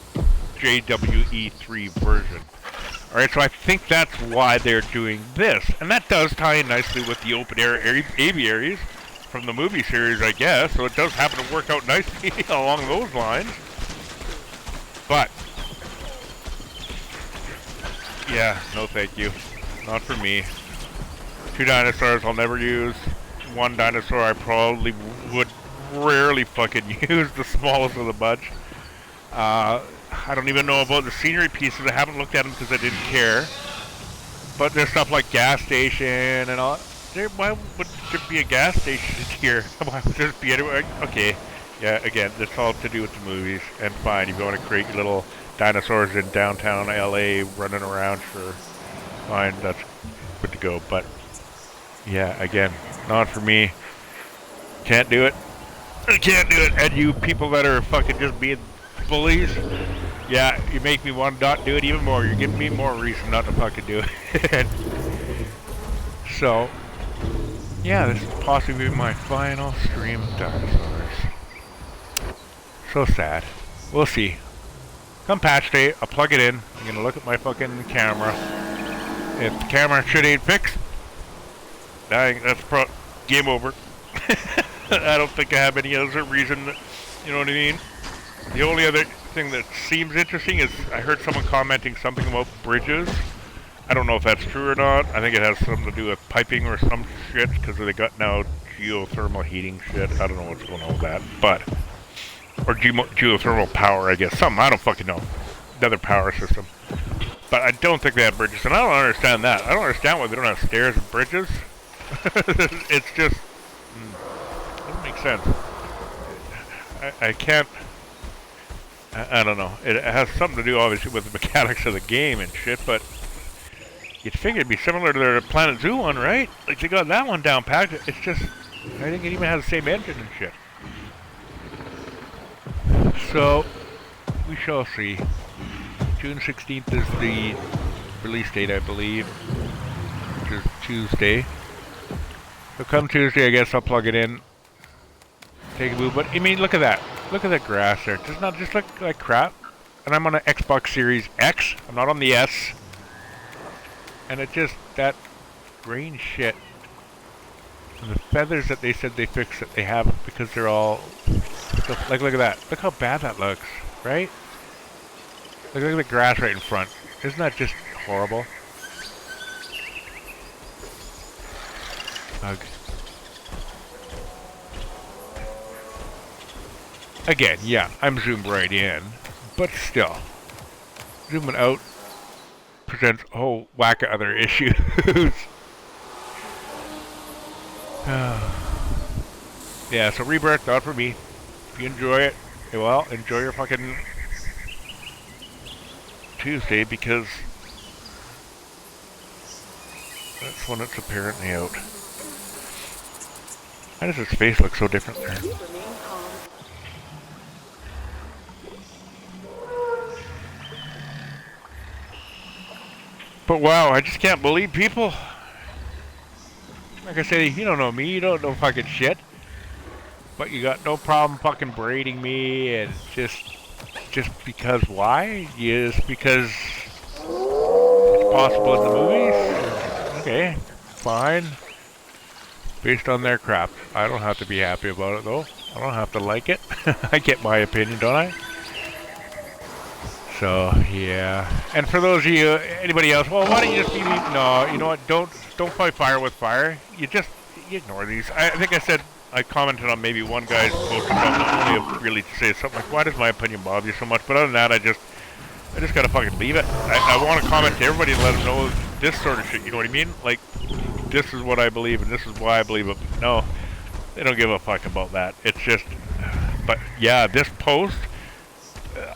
JWE3 version. Alright, so I think that's why they're doing this. And that does tie in nicely with the open air aviaries from the movie series, I guess. So it does happen to work out nicely along those lines. But, yeah, no thank you. Not for me. 2 dinosaurs I'll never use. 1 dinosaur I probably would rarely fucking use, the smallest of the bunch. I don't even know about the scenery pieces. I haven't looked at them because I didn't care. But there's stuff like gas station and all. Why would there be a gas station here? Why would there be anywhere? Okay, yeah, again, that's all to do with the movies. And fine, if you want to create your little dinosaurs in downtown LA running around, sure. Fine, that's good to go. But, yeah, again, not for me. Can't do it. I can't do it. And you people that are fucking just being bullies, yeah, you make me want to not do it even more. You're giving me more reason not to fucking do it. So, yeah, this is possibly my final stream of dinosaurs. So sad. We'll see. Come patch day, I'll plug it in. I'm gonna look at my fucking camera. If the camera shit ain't fixed, that's game over. I don't think I have any other reason, you know what I mean? The only other thing that seems interesting is I heard someone commenting something about bridges. I don't know if that's true or not. I think it has something to do with piping or some shit, because they got now geothermal heating shit. I don't know what's going on with that, but... Or geothermal power, I guess. Something, I don't fucking know. Another power system. But I don't think they have bridges, and I don't understand that. I don't understand why they don't have stairs and bridges. It's just... doesn't make sense. I can't... I don't know. It has something to do, obviously, with the mechanics of the game and shit, but you'd figure it'd be similar to their Planet Zoo one, right? Like, they got that one down packed. It's just, I think it even has the same engine and shit. So, we shall see. June 16th is the release date, I believe, which is Tuesday. So come Tuesday, I guess I'll plug it in, take a move. But, I mean, look at that. Look at that grass there. Does not just look like crap? And I'm on an Xbox Series X. I'm not on the S. And it just, that green shit. And the feathers that they said they fixed it, they haven't, because they're all... Like, look at that. Look how bad that looks, right? Look at the grass right in front. Isn't that just horrible? Ugh. Again, yeah, I'm zoomed right in, but still, zooming out presents a whole whack of other issues. Yeah, so Rebirth, not for me. If you enjoy it, well, enjoy your fucking Tuesday, because that's when it's apparently out. Why does his face look so different there? But wow, I just can't believe people. Like I say, you don't know me, you don't know fucking shit. But you got no problem fucking berating me, and just because why? Just because it's possible in the movies? Okay, fine. Based on their crap. I don't have to be happy about it though. I don't have to like it. I get my opinion, don't I? So yeah, and for those of you, anybody else, well, why don't you just be? No, you know what? Don't fight fire with fire. You ignore these. I think I commented on maybe one guy's post about only really to say something like, "Why does my opinion bother you so much?" But other than that, I just gotta fucking leave it. I want to comment to everybody and let them know this sort of shit. You know what I mean? Like, this is what I believe and this is why I believe it. No, they don't give a fuck about that. It's just, but yeah, this post.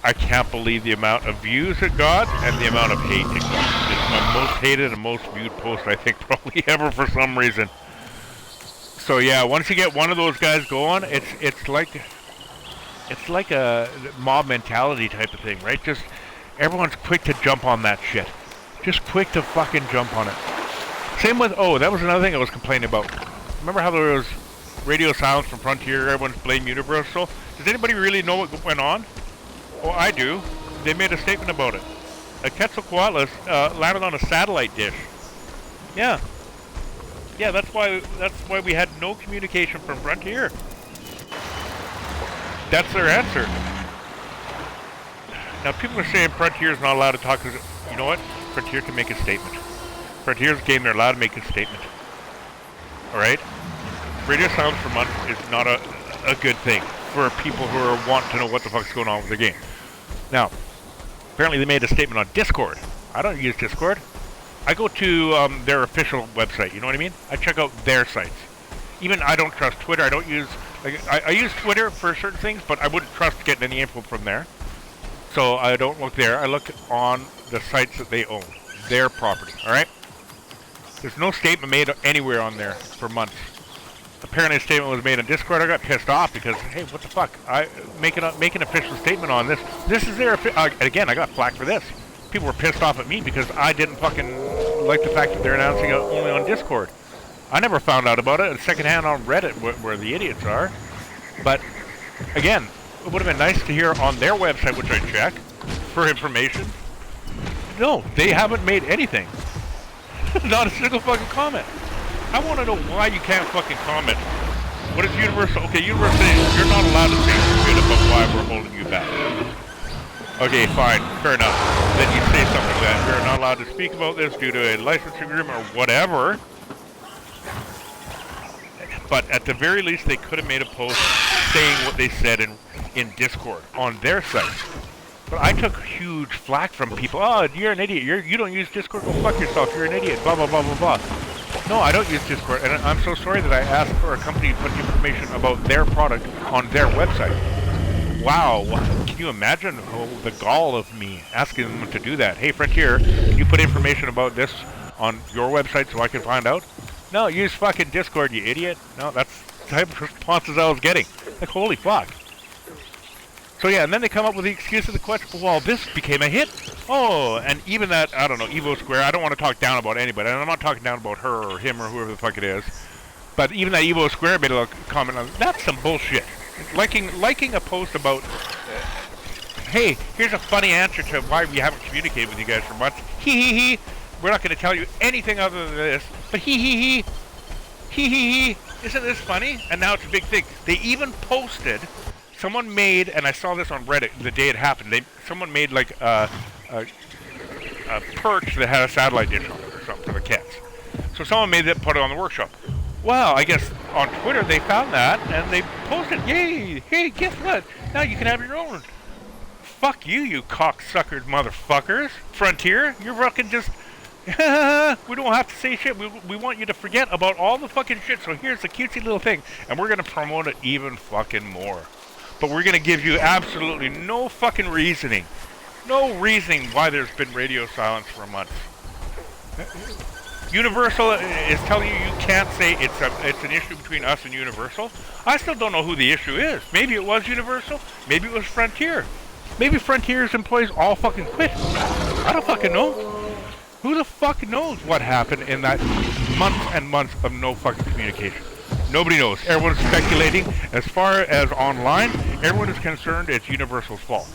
I can't believe the amount of views it got and the amount of hate it got. It's my most hated and most viewed post, I think, probably ever for some reason. So yeah, once you get one of those guys going, it's like a mob mentality type of thing, right? Just everyone's quick to jump on that shit. Just quick to fucking jump on it. Same with that was another thing I was complaining about. Remember how there was radio silence from Frontier? Everyone's blamed Universal. Does anybody really know what went on? Well, I do. They made a statement about it. A Quetzalcoatlus landed on a satellite dish. Yeah. Yeah, that's why we had no communication from Frontier. That's their answer. Now, people are saying Frontier is not allowed to talk. You know what? Frontier can make a statement. Frontier's game, they're allowed to make a statement. Alright? Radio silence for months is not a good thing for people who are wanting to know what the fuck's going on with the game. Now, apparently they made a statement on Discord. I don't use Discord. I go to their official website, you know what I mean? I check out their sites. Even I don't trust Twitter. I don't use... I use Twitter for certain things, but I wouldn't trust getting any info from there. So I don't look there. I look on the sites that they own. Their property, alright? There's no statement made anywhere on there for months. Apparently a statement was made on Discord. I got pissed off because, hey, what the fuck? I make an official statement on this. This is their... again, I got flack for this. People were pissed off at me because I didn't fucking like the fact that they're announcing it only on Discord. I never found out about it secondhand on Reddit where the idiots are. But, again, it would have been nice to hear on their website, which I check, for information. No, they haven't made anything. Not a single fucking comment. I want to know why you can't fucking comment. What is Universal? Okay, Universal says you're not allowed to say shit about why we're holding you back. Okay, fine, fair enough. Then you say something that you're not allowed to speak about this due to a license agreement or whatever. But at the very least, they could have made a post saying what they said in Discord on their site. But I took huge flack from people. Oh, you're an idiot. You don't use Discord. Go fuck yourself. You're an idiot. Blah, blah, blah, blah, blah. No, I don't use Discord. And I'm so sorry that I asked for a company to put information about their product on their website. Wow. Can you imagine the gall of me asking them to do that? Hey, Frontier, can you put information about this on your website so I can find out? No, use fucking Discord, you idiot. No, that's the type of responses I was getting. Like, holy fuck. So yeah, and then they come up with the excuse of the question, well, this became a hit. Oh, and even that, I don't know, Evo Square, I don't want to talk down about anybody, and I'm not talking down about her or him or whoever the fuck it is, but even that Evo Square made a little comment on, that's some bullshit. Liking a post about, hey, here's a funny answer to why we haven't communicated with you guys for months. Hee hee hee. We're not going to tell you anything other than this, but hee hee hee. Hee hee hee. Isn't this funny? And now it's a big thing. They even posted... Someone made, and I saw this on Reddit the day it happened, someone made like a perch that had a satellite dish on it or something for the cats. So someone made it, put it on the workshop. Well, I guess on Twitter they found that, and they posted, yay, hey, guess what? Now you can have your own. Fuck you, you cocksuckered motherfuckers. Frontier, you're fucking just... we don't have to say shit. We want you to forget about all the fucking shit. So here's the cutesy little thing, and we're going to promote it even fucking more. But we're going to give you absolutely no fucking reasoning. No reasoning why there's been radio silence for months. Universal is telling you can't say it's an issue between us and Universal. I still don't know who the issue is. Maybe it was Universal. Maybe it was Frontier. Maybe Frontier's employees all fucking quit. I don't fucking know. Who the fuck knows what happened in that months and months of no fucking communication? Nobody knows. Everyone's speculating. As far as online, everyone is concerned it's Universal's fault.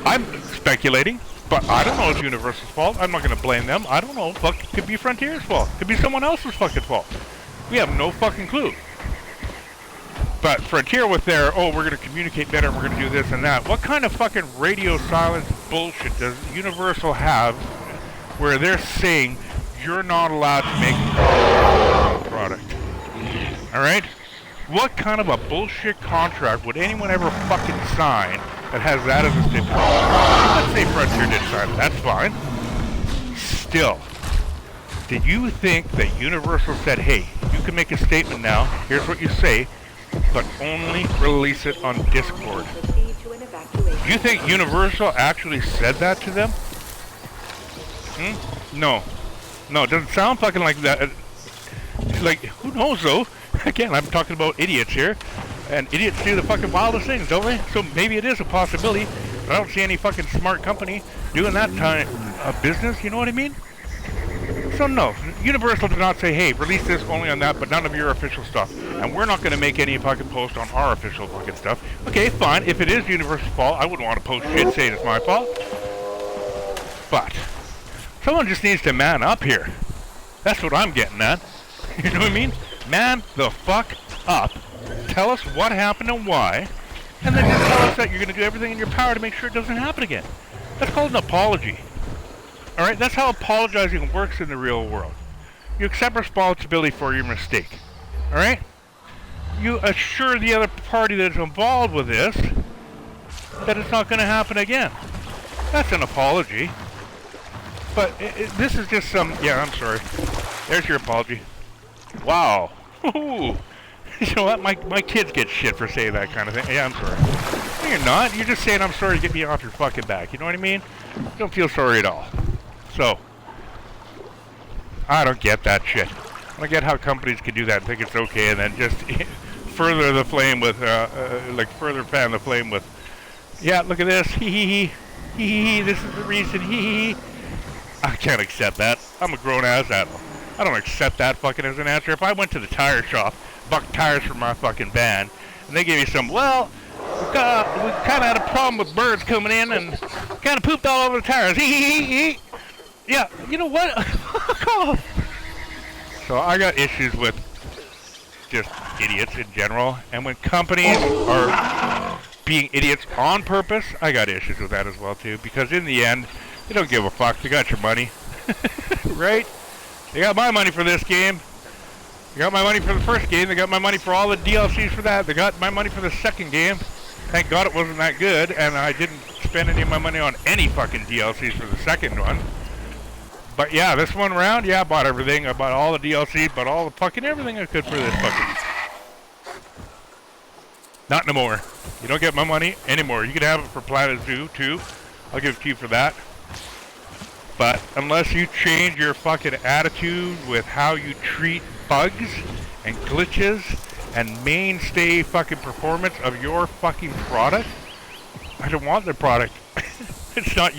I'm speculating, but I don't know it's Universal's fault. I'm not going to blame them. I don't know. Fuck, it could be Frontier's fault. It could be someone else's fucking fault. We have no fucking clue. But Frontier with their, oh, we're going to communicate better, and we're going to do this and that. What kind of fucking radio silence bullshit does Universal have where they're saying you're not allowed to make a product? Alright? What kind of a bullshit contract would anyone ever fucking sign that has that as a stipulation? Let's say Frontier did sign it. That's fine. Still, did you think that Universal said, hey, you can make a statement now, here's what you say, but only release it on Discord? Do you think Universal actually said that to them? No. No, it doesn't sound fucking like that. Like, who knows though? Again, I'm talking about idiots here. And idiots do the fucking wildest things, don't they? So maybe it is a possibility. But I don't see any fucking smart company doing that kind of business, you know what I mean? So no, Universal did not say, hey, release this only on that, but none of your official stuff. And we're not going to make any fucking post on our official fucking stuff. Okay, fine. If it is Universal's fault, I wouldn't want to post shit saying it's my fault. But someone just needs to man up here. That's what I'm getting at. You know what I mean? Man the fuck up. Tell us what happened and why. And then just tell us that you're going to do everything in your power to make sure it doesn't happen again. That's called an apology. Alright, that's how apologizing works in the real world. You accept responsibility for your mistake. Alright? You assure the other party that is involved with this that it's not going to happen again. That's an apology. But this is just some... Yeah, I'm sorry. There's your apology. Wow. Ooh. You know what? My kids get shit for saying that kind of thing. Yeah, I'm sorry. No, you're not. You're just saying I'm sorry to get me off your fucking back. You know what I mean? Don't feel sorry at all. So, I don't get that shit. I don't get how companies can do that and think it's okay and then just further the flame with, like further fan the flame with, yeah, look at this, hee, this is the reason, hee. I can't accept that. I'm a grown-ass adult. I don't accept that fucking as an answer. If I went to the tire shop, bought tires for my fucking van, and they gave me some, well, we kind of had a problem with birds coming in and kind of pooped all over the tires, hee. Yeah, you know what? Fuck off. So I got issues with just idiots in general, and when companies are being idiots on purpose, I got issues with that as well too, because in the end, they don't give a fuck. They got your money. Right? They got my money for this game. They got my money for the first game. They got my money for all the DLCs for that. They got my money for the second game. Thank God it wasn't that good, and I didn't spend any of my money on any fucking DLCs for the second one. But yeah, this one round, yeah, I bought everything. I bought all the DLC, bought all the fucking everything I could for this fucking... Not no more. You don't get my money anymore. You can have it for Planet Zoo, too. I'll give it to you for that. But unless you change your fucking attitude with how you treat bugs and glitches and mainstay fucking performance of your fucking product, I don't want the product. It's not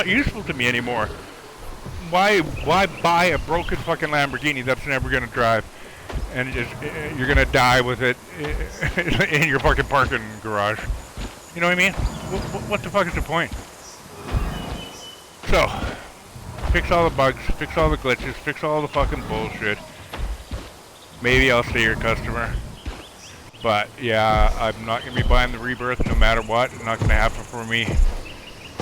useful to me anymore. Why buy a broken fucking Lamborghini that's never gonna drive, and you're gonna die with it in your fucking parking garage? You know what I mean? What the fuck is the point? So, fix all the bugs, fix all the glitches, fix all the fucking bullshit. Maybe I'll stay your customer. But yeah, I'm not gonna be buying the Rebirth no matter what. It's not gonna happen for me.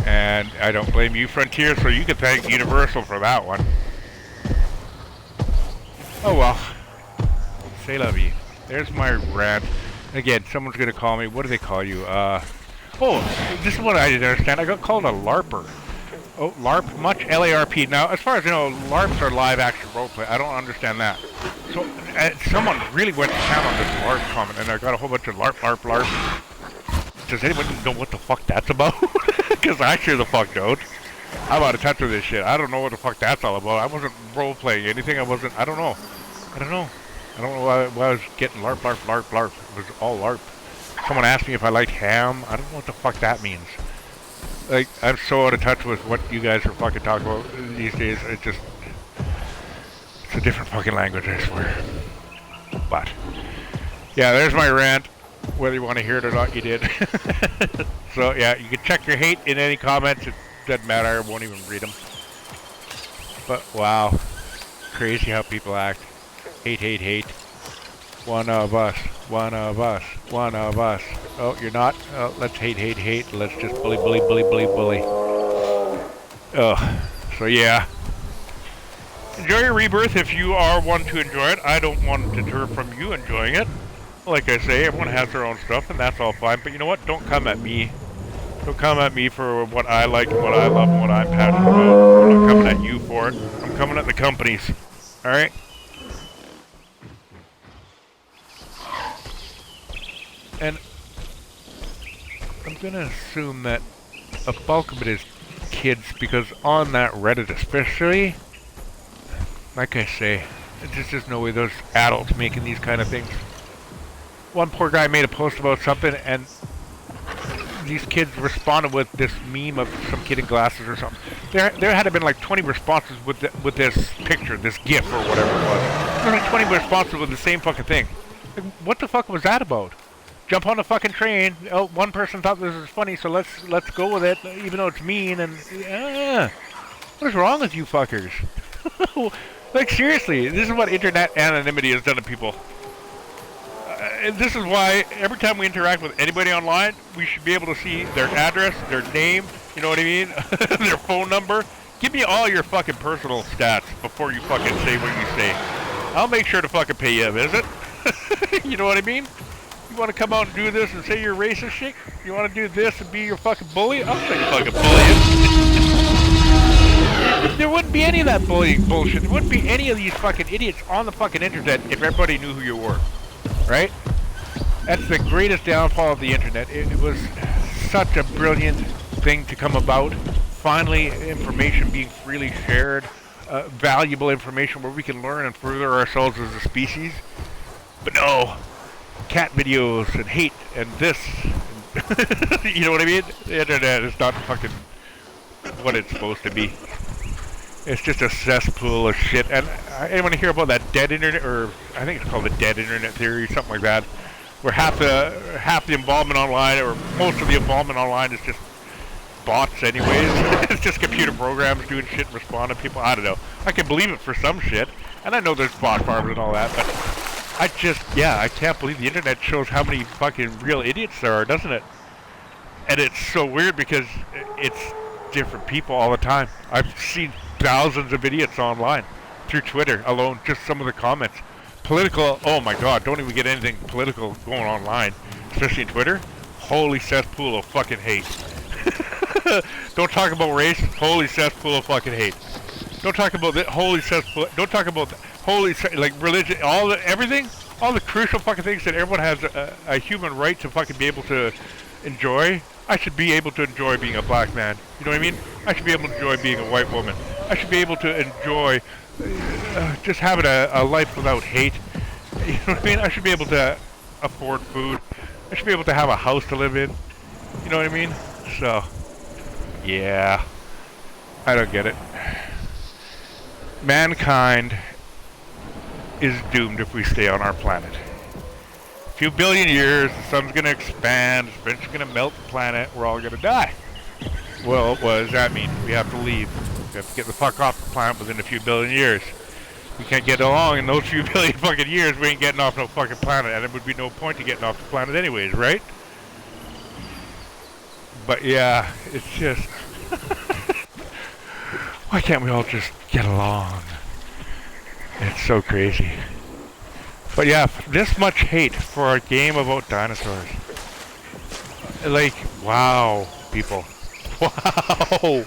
And I don't blame you, Frontier, so you can thank Universal for that one. Oh well. Say love you. There's my rant. Again, someone's gonna call me. What do they call you? Oh, this is what I didn't understand. I got called a LARPer. Oh, LARP? Much? L-A-R-P. Now, as far as you know, LARPs are live action roleplay. I don't understand that. So, someone really went to town on this LARP comment, and I got a whole bunch of LARP. Does anyone know what the fuck that's about? Because I sure the fuck don't. I'm out of touch with this shit. I don't know what the fuck that's all about. I wasn't role-playing anything. I don't know. I don't know why I was getting LARP. It was all LARP. Someone asked me if I liked ham. I don't know what the fuck that means. Like, I'm so out of touch with what you guys are fucking talking about these days. It's a different fucking language, I swear. But, yeah, there's my rant. Whether you want to hear it or not, you did. So, yeah, you can check your hate in any comments. It doesn't matter. I won't even read them. But, wow. Crazy how people act. Hate. One of us. One of us. One of us. Oh, you're not? Oh, let's hate, hate, hate. Let's just bully, bully, bully, bully, bully. Oh, so yeah. Enjoy your rebirth if you are one to enjoy it. I don't want to deter from you enjoying it. Like I say, everyone has their own stuff, and that's all fine. But you know what? Don't come at me. Don't come at me for what I like and what I love and what I'm passionate about. I'm not coming at you for it. I'm coming at the companies. Alright? And I'm going to assume that a bulk of it is kids, because on that Reddit especially, like I say, there's just no way there's adults making these kind of things. One poor guy made a post about something, and these kids responded with this meme of some kid in glasses or something. There had to been like 20 responses with this picture, this GIF or whatever it was. There were like 20 responses with the same fucking thing. Like, what the fuck was that about? Jump on the fucking train. Oh, one person thought this was funny, so let's go with it, even though it's mean. And what is wrong with you fuckers? Like seriously, this is what internet anonymity has done to people. And this is why every time we interact with anybody online, we should be able to see their address, their name, you know what I mean, their phone number. Give me all your fucking personal stats before you fucking say what you say. I'll make sure to fucking pay you a visit. You know what I mean? You want to come out and do this and say you're racist shit? You want to do this and be your fucking bully? I'll say you fucking bully. There wouldn't be any of that bullying bullshit. There wouldn't be any of these fucking idiots on the fucking internet if everybody knew who you were. Right? That's the greatest downfall of the internet. It was such a brilliant thing to come about. Finally, information being freely shared, valuable information where we can learn and further ourselves as a species. But no, cat videos and hate and this. And you know what I mean? The internet is not fucking what it's supposed to be. It's just a cesspool of shit. And anyone hear about that dead internet, or I think it's called the dead internet theory, something like that, where half the involvement online, or most of the involvement online, is just bots anyways. It's just computer programs doing shit and responding to people. I don't know. I can believe it for some shit, and I know there's bot farms and all that, but I can't believe the internet shows how many fucking real idiots there are, doesn't it? And it's so weird because it's different people all the time. I've seen thousands of idiots online through Twitter alone, just some of the comments. Political, oh my god, don't even get anything political going online, especially in Twitter. Holy cesspool of fucking hate. Don't talk about race, holy cesspool of fucking hate. Don't talk about the holy cesspool, don't talk about the holy, like religion, everything, all the crucial fucking things that everyone has a human right to fucking be able to enjoy. I should be able to enjoy being a black man. You know what I mean? I should be able to enjoy being a white woman. I should be able to enjoy just having a life without hate. You know what I mean? I should be able to afford food. I should be able to have a house to live in. You know what I mean? So, yeah. I don't get it. Mankind is doomed if we stay on our planet. A few billion years, the sun's going to expand, it's eventually going to melt the planet, we're all going to die. Well, what does that mean? We have to leave. We have to get the fuck off the planet within a few billion years. We can't get along in those few billion fucking years, we ain't getting off no fucking planet, and there would be no point to getting off the planet anyways, right? But yeah, it's just... why can't we all just get along? It's so crazy. But yeah, this much hate for a game about dinosaurs. Like, wow, people. Wow!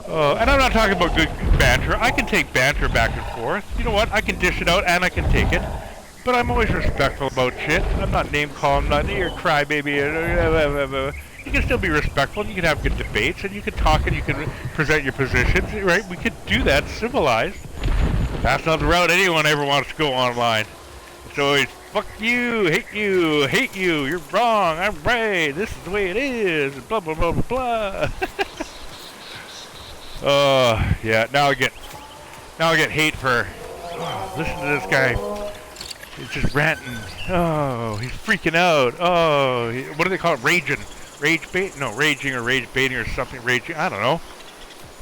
And I'm not talking about good banter. I can take banter back and forth. You know what? I can dish it out and I can take it. But I'm always respectful about shit. I'm not name-calling, not your crybaby. You can still be respectful. You can have good debates, and you can talk, and you can present your positions, right? We could do that civilized. That's not the route anyone ever wants to go online. It's always, fuck you, hate you, you're wrong, I'm right, this is the way it is, blah, blah, blah, blah, blah. Yeah, now I get hate for, listen to this guy. He's just ranting. Oh, he's freaking out. Oh, what do they call it? Raging. Rage bait? No, raging or rage baiting or something. Raging. I don't know.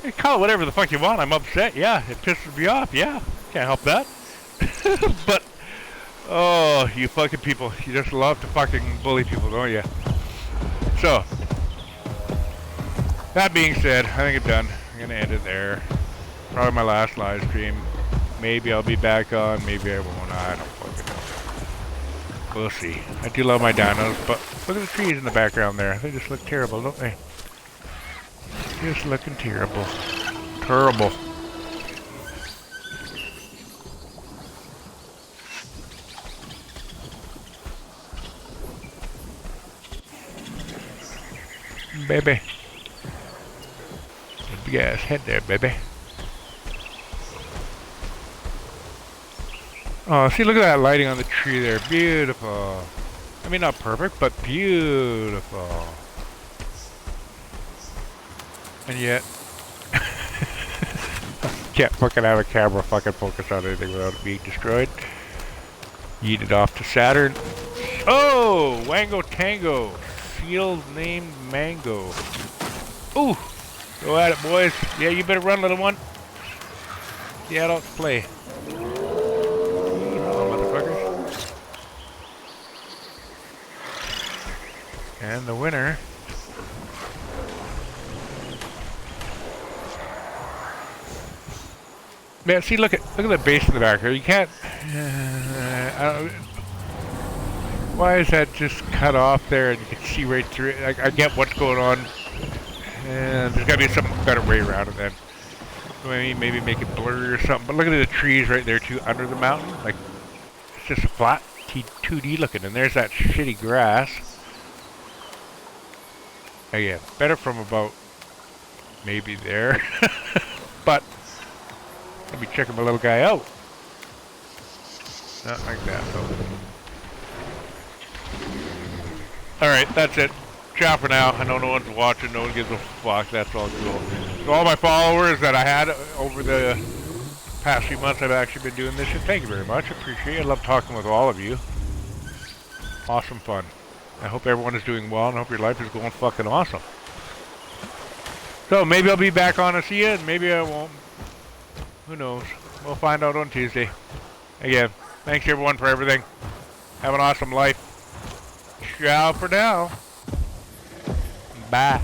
You call it whatever the fuck you want. I'm upset. Yeah, it pisses me off. Yeah, can't help that. But Oh, you fucking people. You just love to fucking bully people, don't you? So, that being said, I think I'm done. I'm gonna end it there. Probably my last live stream. Maybe I'll be back on, maybe I won't. I don't fucking know. We'll see. I do love my dinos, but look at the trees in the background there. They just look terrible, don't they? Just looking terrible. Terrible. Baby. Big ass head there, baby. Oh, see, look at that lighting on the tree there. Beautiful. I mean, not perfect, but beautiful. And yet, can't fucking have a camera fucking focus on anything without it being destroyed. Yeet it off to Saturn. Oh, Wango Tango. Seal named Mango. Ooh, go at it, boys. Yeah, you better run, little one. The adults play. Motherfuckers. And the winner. Man, see, look at the base in the back here. You can't. Why is that just cut off there and you can see right through it? I get what's going on. And there's got to be some better way around it then. Maybe make it blurry or something. But look at the trees right there too under the mountain. Like, it's just flat 2D looking. And there's that shitty grass. Again, better from about maybe there. But let me check my little guy out. Not like that though. Alright, that's it. Ciao for now. I know no one's watching, no one gives a fuck. That's all cool. So all my followers that I had over the past few months, I've actually been doing this shit. Thank you very much. I appreciate it. I love talking with all of you. Awesome fun. I hope everyone is doing well and I hope your life is going fucking awesome. So maybe I'll be back on to see you and maybe I won't. Who knows? We'll find out on Tuesday. Again, thanks everyone for everything. Have an awesome life. Ciao for now. Bye.